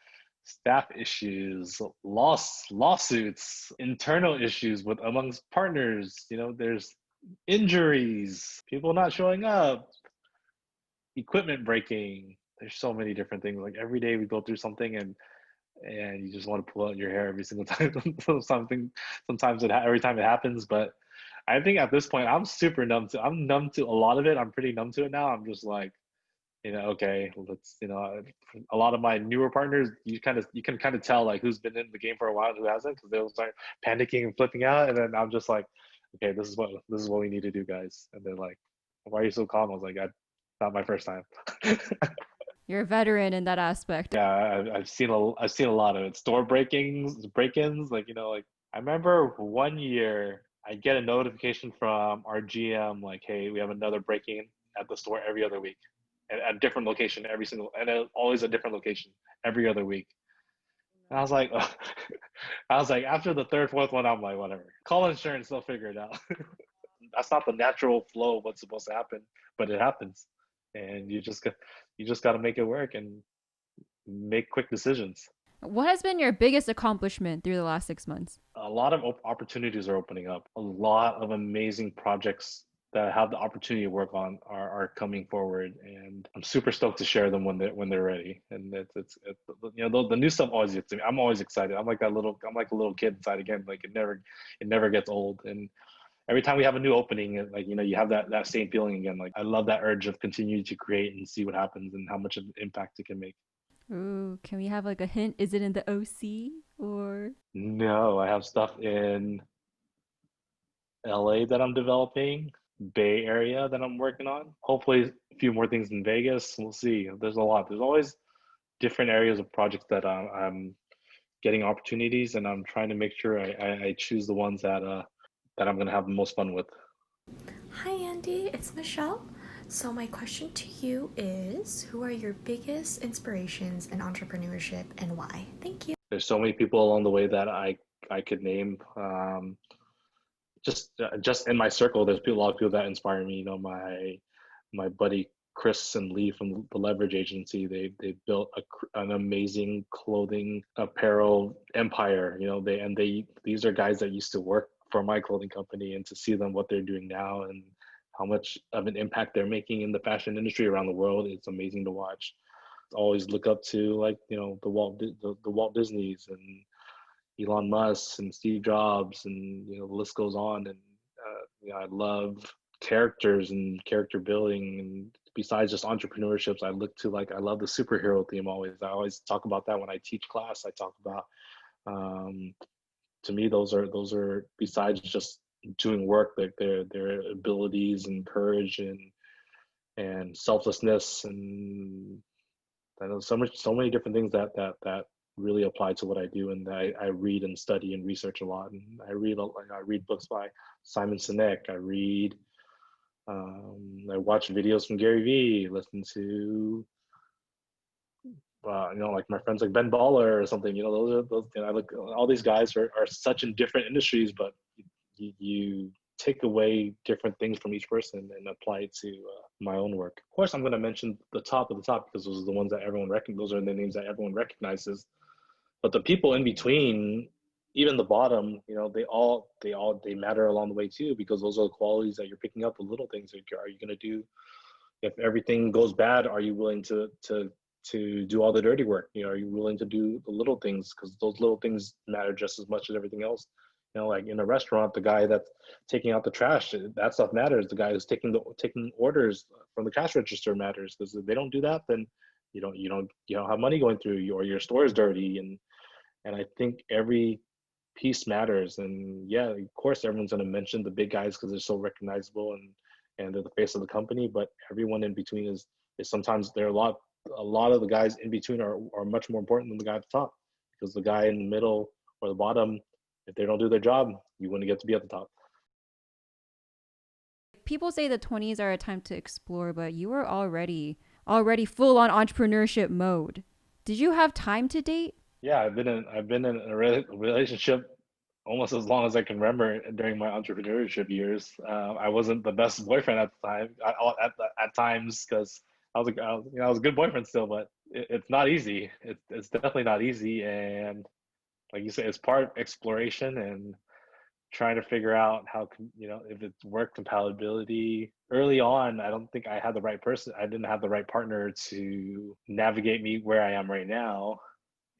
staff issues, lawsuits, internal issues amongst partners. There's injuries, people not showing up, equipment breaking. There's so many different things. Like every day we go through something, and you just want to pull out your hair every single time. Sometimes every time it happens. But I think at this point I'm numb to a lot of it. I'm pretty numb to it now. I'm just like, okay, a lot of my newer partners, you can kind of tell like who's been in the game for a while and who hasn't, because they'll start panicking and flipping out, and then I'm just like, okay, this is what we need to do, guys. And they're like, why are you so calm? I was like, not my first time. You're a veteran in that aspect. Yeah, I've seen a lot of it. Store break-ins, like I remember one year I get a notification from our GM like, hey, we have another break-in at the store every other week, at a different location and always a different location every other week. And I was like, after the third, fourth one, I'm like, whatever. Call insurance, they'll figure it out. That's not the natural flow of what's supposed to happen, but it happens, and you just got to make it work and make quick decisions. What has been your biggest accomplishment through the last 6 months? A lot of opportunities are opening up. A lot of amazing projects that I have the opportunity to work on are coming forward, and I'm super stoked to share them when they're ready. And it's the new stuff always gets to me. I'm always excited. I'm like a little kid inside again. Like it never gets old. And every time we have a new opening, like you have that same feeling again. Like I love that urge of continuing to create and see what happens and how much of an impact it can make. Ooh, can we have like a hint? Is it in the OC or? No, I have stuff in LA that I'm developing, Bay Area that I'm working on. Hopefully, a few more things in Vegas. We'll see. There's a lot. There's always different areas of projects that I'm getting opportunities, and I'm trying to make sure I choose the ones that I'm gonna have the most fun with. Hi Andy, it's Michelle. So my question to you is, who are your biggest inspirations in entrepreneurship and why? Thank you. There's so many people along the way that I could name. Just in my circle, there's a lot of people that inspire me. You know, my buddy Chris and Lee from the Leverage Agency. They built an amazing clothing apparel empire. You know, these are guys that used to work for my clothing company, and to see them what they're doing now and how much of an impact they're making in the fashion industry around the world, it's amazing to watch. Always look up to, like, you know, the Walt Disneys and Elon Musk and Steve Jobs, and you know the list goes on. And you know, I love characters and character building. And besides just entrepreneurships, I look to, like, I love the superhero theme always. I always talk about that when I teach class. I talk about, um, to me, those are besides just doing work, like their abilities and courage and selflessness. And I know so many different things that really apply to what I do. And I read and study and research a lot. And I read books by Simon Sinek. I watch videos from Gary Vee. Listen to you know, like my friends like Ben Baller or something. You know, those. You know, I look, all these guys are such in different industries, but you take away different things from each person and apply it to my own work. Of course, I'm going to mention the top of the top because those are the ones that those are the names that everyone recognizes. But the people in between, even the bottom, you know, they matter along the way too, because those are the qualities that you're picking up, the little things. Like, are you going to do, if everything goes bad, are you willing to do all the dirty work? You know, are you willing to do the little things? Because those little things matter just as much as everything else. You know, like in a restaurant, the guy that's taking out the trash, that stuff matters. The guy who's taking orders from the cash register matters. Because if they don't do that, then you don't have money going through you, or your store is dirty. And I think every piece matters. And yeah, of course, everyone's going to mention the big guys because they're so recognizable and they're the face of the company. But everyone in between is sometimes, there are a lot of the guys in between are much more important than the guy at the top, because the guy in the middle or the bottom, if they don't do their job, you wouldn't get to be at the top. People say the 20s are a time to explore, but you were already full on entrepreneurship mode. Did you have time to date? Yeah, I've been in a relationship almost as long as I can remember during my entrepreneurship years. I wasn't the best boyfriend at the time, at times, because I was a good boyfriend still, but it's not easy. It's definitely not easy. And like you say, it's part exploration and trying to figure out how, you know, if it's work compatibility. Early on, I don't think I had the right person. I didn't have the right partner to navigate me where I am right now,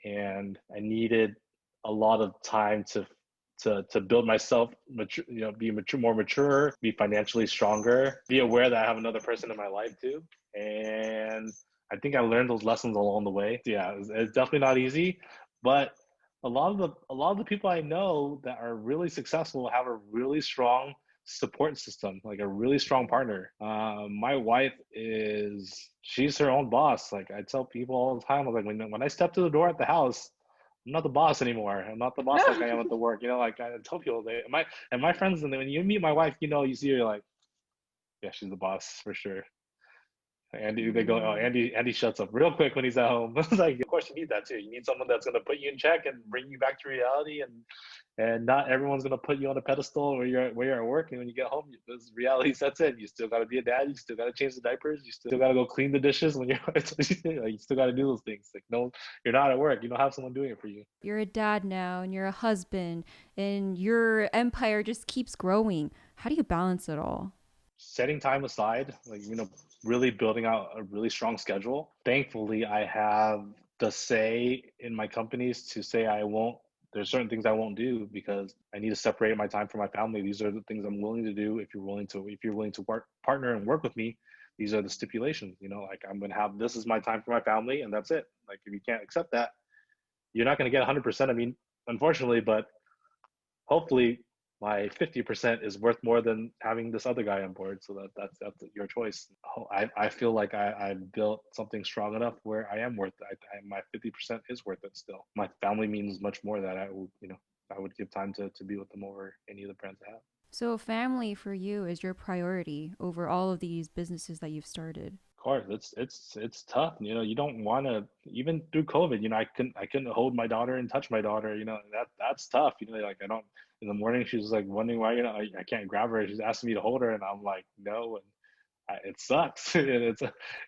and I needed a lot of time to build myself, mature, you know, be mature, more mature, be financially stronger, be aware that I have another person in my life too. And I think I learned those lessons along the way. Yeah, it's definitely not easy, but a lot of the people I know that are really successful have a really strong support system, like a really strong partner. My wife she's her own boss. Like, I tell people all the time, I was like, when I step to the door at the house, I'm not the boss anymore. I'm not the boss like I am at the work. You know, like I tell people, my friends, and when you meet my wife, you know, you see her like, yeah, she's the boss for sure. Andy, they go, oh, Andy shuts up real quick when he's at home. It's like, of course you need that too. You need someone that's going to put you in check and bring you back to reality, and not everyone's going to put you on a pedestal where you're at work, and when you get home, this reality sets in. You still got to be a dad. You still got to change the diapers. You still got to go clean the dishes when you're. You still got to do those things. Like, no, you're not at work. You don't have someone doing it for you. You're a dad now and you're a husband and your empire just keeps growing. How do you balance it all? Setting time aside, like, you know, really building out a really strong schedule. Thankfully, I have the say in my companies to say there's certain things I won't do because I need to separate my time from my family. These are the things I'm willing to do. If you're willing to work, partner and work with me, these are the stipulations. Like I'm gonna have, this is my time for my family, and that's it. Like if you can't accept that, you're not gonna get 100% of me, unfortunately, but hopefully my 50% is worth more than having this other guy on board. So that's your choice. I feel like I built something strong enough where I am worth it. My 50% is worth it still. My family means much more, that I would give time to be with them over any of the friends I have. So family for you is your priority over all of these businesses that you've started. Of course, it's tough. You don't want to, even through COVID. I couldn't hold my daughter and touch my daughter. That's tough. Like I don't. In the morning, she was like wondering why I can't grab her. She's asking me to hold her, and I'm like no, and it sucks. And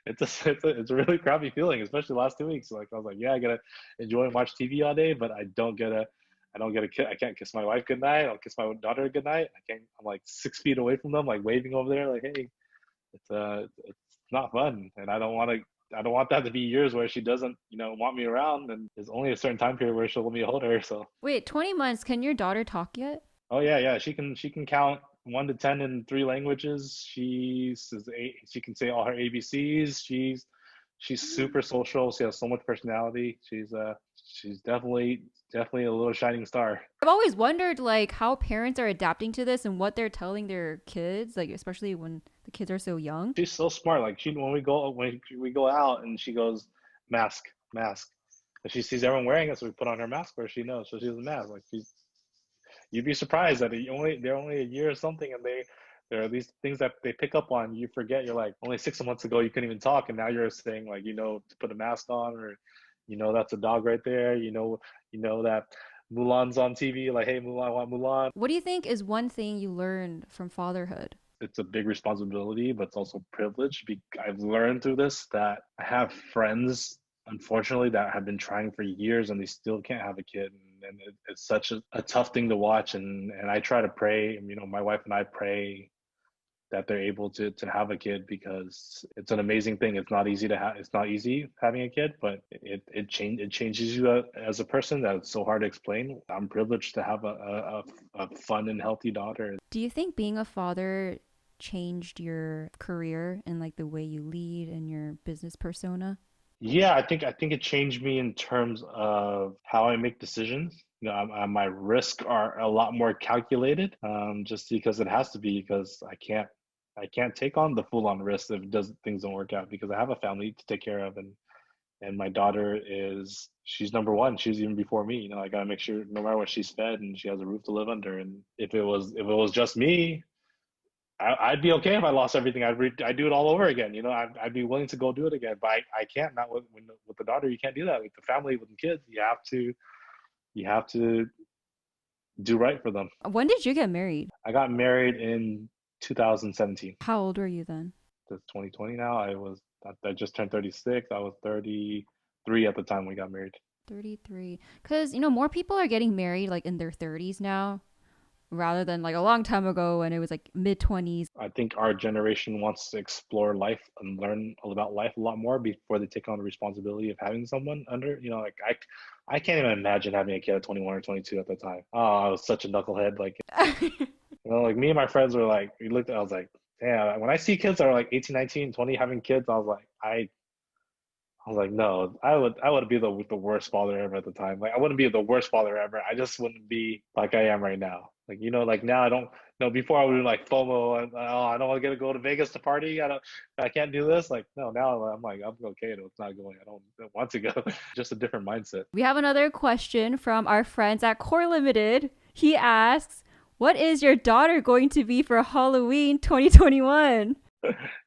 it's a really crappy feeling, especially the last 2 weeks. Like I was like, yeah, I gotta enjoy and watch TV all day, but I don't get a. I can't kiss my wife goodnight. I'll kiss my daughter goodnight. I can't. I'm like 6 feet away from them, like waving over there, like hey. It's not fun, and I don't want to. I don't want that to be years where she doesn't, want me around, and there's only a certain time period where she'll let me hold her. So, Wait, 20 months. Can your daughter talk yet? oh yeah, she can count 1 to 10 in 3 languages. She can say all her ABCs. She's super social. She has so much personality. She's definitely a little shining star. I've always wondered like how parents are adapting to this and what they're telling their kids, like especially when the kids are so young. She's so smart. Like when we go out and she goes mask, mask. If she sees everyone wearing it, so we put on her mask, or she knows, so she doesn't mask. Like you'd be surprised that they're only a year or something, and there are these things that they pick up on. You forget. You're like, only 6 months ago you couldn't even talk, and now you're saying like to put a mask on, or that's a dog right there. That Mulan's on TV. Like, hey Mulan, I want Mulan. What do you think is one thing you learned from fatherhood? It's a big responsibility, but it's also privilege. I've learned through this that I have friends, unfortunately, that have been trying for years and they still can't have a kid. And it's such a tough thing to watch. And I try to pray, my wife and I pray that they're able to have a kid, because it's an amazing thing. It's not easy to have. It's not easy having a kid, but it changes you as a person. That's so hard to explain. I'm privileged to have a fun and healthy daughter. Do you think being a father changed your career and like the way you lead and your business persona? Yeah, I think it changed me in terms of how I make decisions. My risks are a lot more calculated, just because it has to be, because I can't take on the full on risk if things don't work out, because I have a family to take care of, and my daughter she's number one. She's even before me. I gotta make sure no matter what, she's fed and she has a roof to live under. And if it was just me, I'd be okay if I lost everything. I'd do it all over again. I'd be willing to go do it again. But I can't. Not with the daughter. You can't do that. With the family, with the kids, you have to do right for them. When did you get married? I got married in 2017. How old were you then? It's 2020 now. I just turned 36. I was 33 at the time we got married. 33. Because, more people are getting married like in their 30s now, rather than like a long time ago when it was like mid 20s. I think our generation wants to explore life and learn about life a lot more before they take on the responsibility of having someone under. Like I can't even imagine having a kid at 21 or 22 at the time. Oh, I was such a knucklehead. Like, like me and my friends were like, I was like, damn, when I see kids that are like 18, 19, 20 having kids, I was like, no, I would be the worst father ever at the time. Like, I wouldn't be the worst father ever. I just wouldn't be like I am right now. Like, like now I don't know. Before I would do like FOMO and I don't want to go to Vegas to party. I can't do this. Like, no, now I'm like, I'm okay. It's not going. I don't want to go. Just a different mindset. We have another question from our friends at Core Limited. He asks, what is your daughter going to be for Halloween 2021?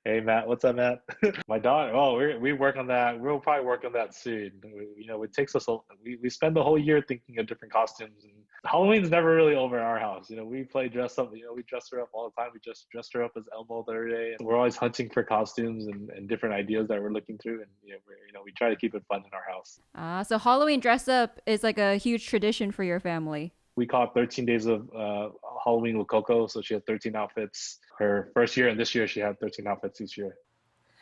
Hey Matt, what's up, Matt? My daughter. Oh, we work on that. We'll probably work on that soon. It takes us. We spend the whole year thinking of different costumes, and Halloween's never really over at our house. We play dress up. We dress her up all the time. We just dressed her up as Elmo the other day. And we're always hunting for costumes and different ideas that we're looking through, and we try to keep it fun in our house. So Halloween dress up is like a huge tradition for your family. We call it 13 days of Halloween with Coco. So she had 13 outfits her first year, and this year she had 13 outfits each year.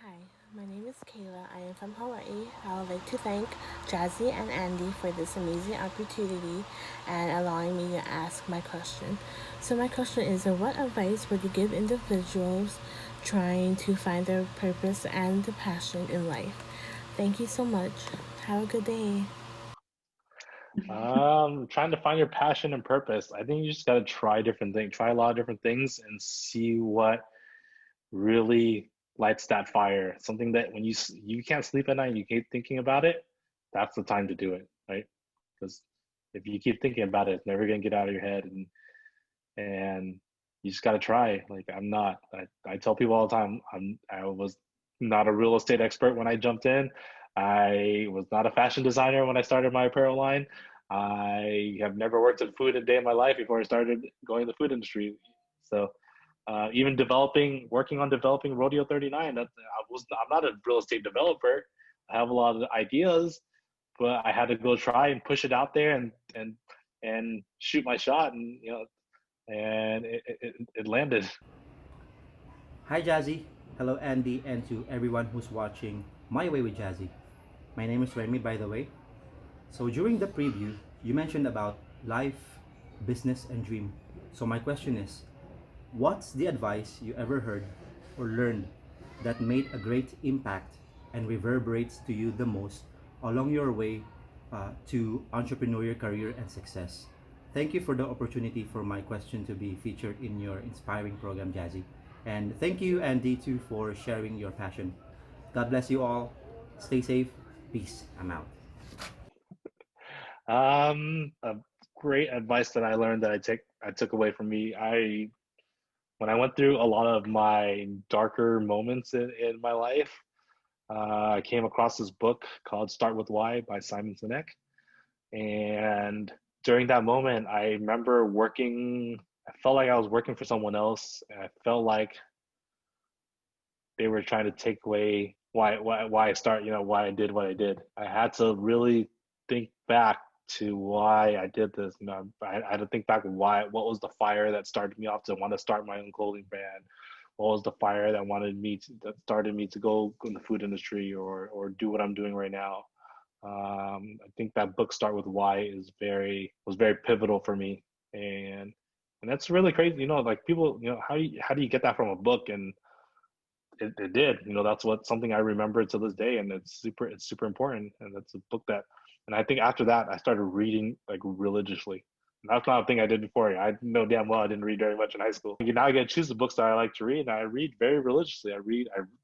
Hi, my name is Kayla. I am from Hawaii. I would like to thank Jazzy and Andy for this amazing opportunity and allowing me to ask my question. So my question is, what advice would you give individuals trying to find their purpose and the passion in life. Thank you so much. Have a good day. Trying to find your passion and purpose. I think you just gotta try different things, try a lot of different things, and see what really lights that fire. Something that when you can't sleep at night, and you keep thinking about it. That's the time to do it, right? Because if you keep thinking about it, it's never gonna get out of your head, and you just gotta try. Like I'm not. I tell people all the time. I was not a real estate expert when I jumped in. I was not a fashion designer when I started my apparel line. I have never worked in food a day in my life before I started going to the food industry. So even working on developing Rodeo39. I'm not a real estate developer. I have a lot of ideas, but I had to go try and push it out there and shoot my shot, and and it landed. Hi Jazzy, hello Andy, and to everyone who's watching My Way with Jazzy. My name is Remy, by the way. So during the preview, you mentioned about life, business, and dream. So my question is, what's the advice you ever heard or learned that made a great impact and reverberates to you the most along your way to entrepreneurial career and success? Thank you for the opportunity for my question to be featured in your inspiring program, Jazzy. And thank you, Andy, too, for sharing your passion. God bless you all. Stay safe. Peace. I'm out. A great advice that I learned that I took away from me. When I went through a lot of my darker moments in my life, I came across this book called Start with Why by Simon Sinek. And during that moment, I remember I felt like I was working for someone else. And I felt like they were trying to take away why I start, why I did what I did. I had to really think back to why I did this. I had to think back what was the fire that started me off to want to start my own clothing brand. What was the fire that started me to go in the food industry or do what I'm doing right now. I think that book Start with Why was very pivotal for me, and that's really crazy. Like people, how do you get that from a book? And it did. That's something I remember to this day, and it's super important. And that's a book and I think after that I started reading like religiously. And that's not a thing I did before. I know damn well I didn't read very much in high school. Now I get to choose the books that I like to read, and I read very religiously.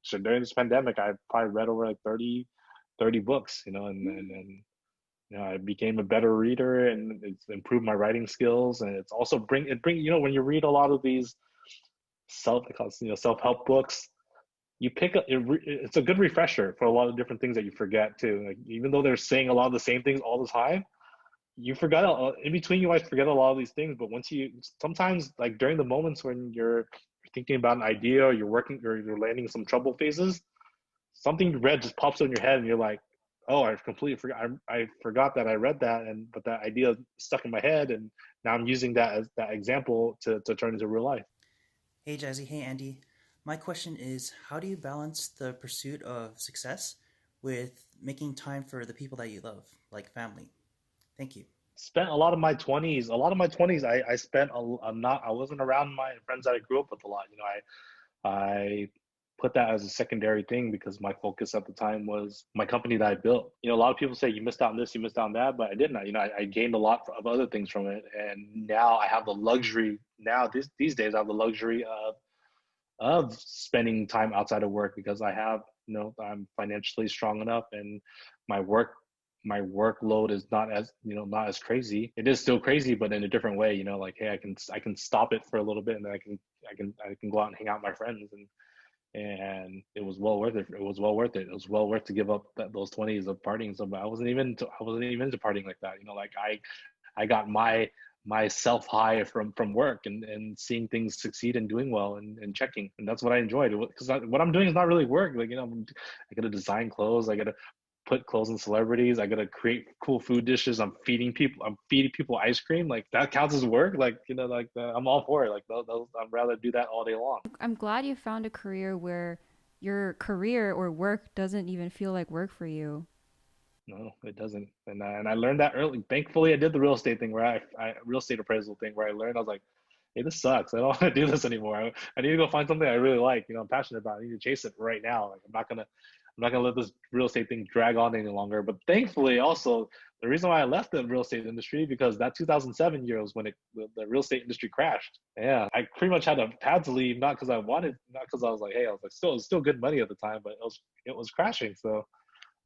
So during this pandemic, I probably read over like 30 books, and I became a better reader, and it's improved my writing skills, and it's also bring when you read a lot of these self help books, you pick up it's a good refresher for a lot of different things that you forget too. Like even though they're saying a lot of the same things all the time, you forgot in between. You might forget a lot of these things, but once you sometimes like during the moments when you're thinking about an idea or you're working or you're landing some trouble phases, something you read just pops in your head, and you're like, "Oh, I completely forgot. I forgot that I read that, and but that idea stuck in my head, and now I'm using that as that example to turn into real life." Hey Jazzy, hey Andy. My question is, how do you balance the pursuit of success with making time for the people that you love, like family? Thank you. Spent a lot of my 20s, I spent I'm not I wasn't around my friends that I grew up with a lot. I put that as a secondary thing because my focus at the time was my company that I built. A lot of people say you missed out on this, you missed out on that, but I didn't. I gained a lot of other things from it, and now I have the luxury. Now these days I have the luxury of spending time outside of work because I'm financially strong enough, and my work my workload is not as crazy. It is still crazy, but in a different way. Like, hey, I can stop it for a little bit, and then I can go out and hang out with my friends, and it was well worth it. It was well worth it. It was well worth to give up those 20s of partying. So I wasn't even into partying like that. Like I got my self high from work and seeing things succeed and doing well and checking, and that's what I enjoyed. Because what I'm doing is not really work. Like, I got to design clothes, I got to put clothes in celebrities, I got to create cool food dishes, I'm feeding people ice cream. Like that counts as work. Like, I'm all for it. Like those, I'd rather do that all day long. I'm glad you found a career where your career or work doesn't even feel like work for you. No, it doesn't. And I learned that early. Thankfully, I did the real estate thing real estate appraisal thing where I learned. I was like, hey, this sucks. I don't want to do this anymore. I need to go find something I really like. I'm passionate about. I need to chase it right now. Like I'm not gonna let this real estate thing drag on any longer. But thankfully, also the reason why I left the real estate industry, because that 2007 year was when the real estate industry crashed. Yeah, I pretty much had to leave, not because I wanted, not because I was like, hey, I was like, it was still good money at the time, but it was crashing. So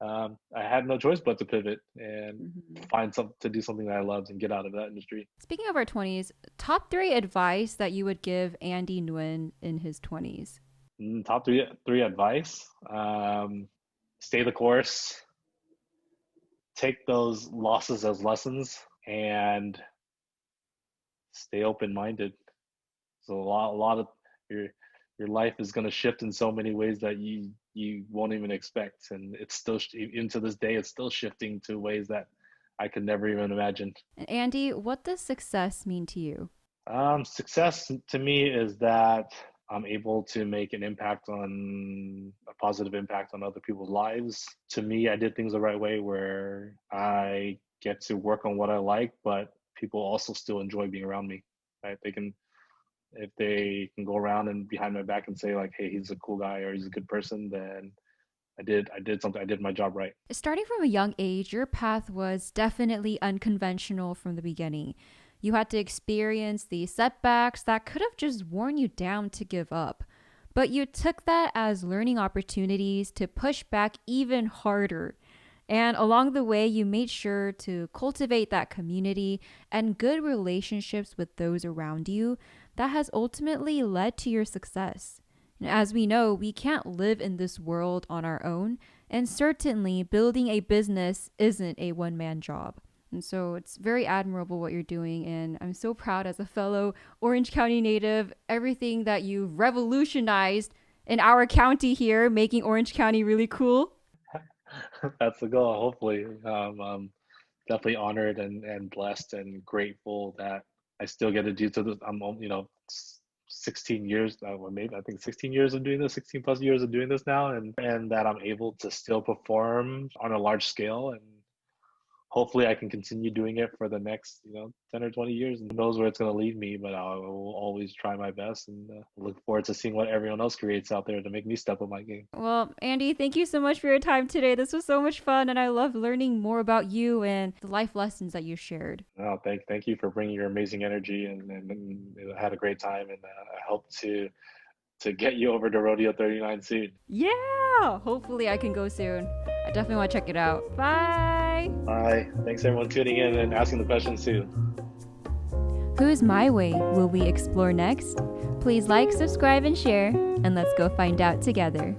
I had no choice but to pivot and find something to do, something that I loved, and get out of that industry. Speaking of our 20s, top 3 advice that you would give Andy Nguyen in his 20s. Top three advice: stay the course, take those losses as lessons, and stay open-minded. So a lot of your life is going to shift in so many ways that you won't even expect, and it's still, even to this day, it's still shifting to ways that I could never even imagine. And Andy, what does success mean to you? Success to me is that I'm able to make an impact, on a positive impact on other people's lives. To me, I did things the right way, where I get to work on what I like, but people also still enjoy being around me. Right? If they can go around and behind my back and say like, hey, he's a cool guy or he's a good person, then I did something. I did my job right. Starting from a young age, your path was definitely unconventional from the beginning. You had to experience the setbacks that could have just worn you down to give up. But you took that as learning opportunities to push back even harder. And along the way, you made sure to cultivate that community and good relationships with those around you that has ultimately led to your success. And as we know, we can't live in this world on our own, and certainly building a business isn't a one-man job. And so it's very admirable what you're doing, and I'm so proud as a fellow Orange County native, everything that you've revolutionized in our county here, making Orange County really cool. That's the goal, hopefully. I'm definitely honored and blessed and grateful that I still get to do to this. I'm 16 years, maybe I think 16 years of doing this, 16 plus years of doing this now, and that I'm able to still perform on a large scale, and hopefully I can continue doing it for the next 10 or 20 years, and who knows where it's going to lead me, but I will always try my best, and look forward to seeing what everyone else creates out there to make me step up my game. Well, Andy, thank you so much for your time today. This was so much fun, and I love learning more about you and the life lessons that you shared. Oh, thank you for bringing your amazing energy, and I had a great time, and I hope to get you over to Rodeo39 soon. Yeah, hopefully I can go soon. I definitely want to check it out. Bye. Bye. Thanks everyone tuning in and asking the questions too. Who's My Way will we explore next? Please like, subscribe, and share, and let's go find out together.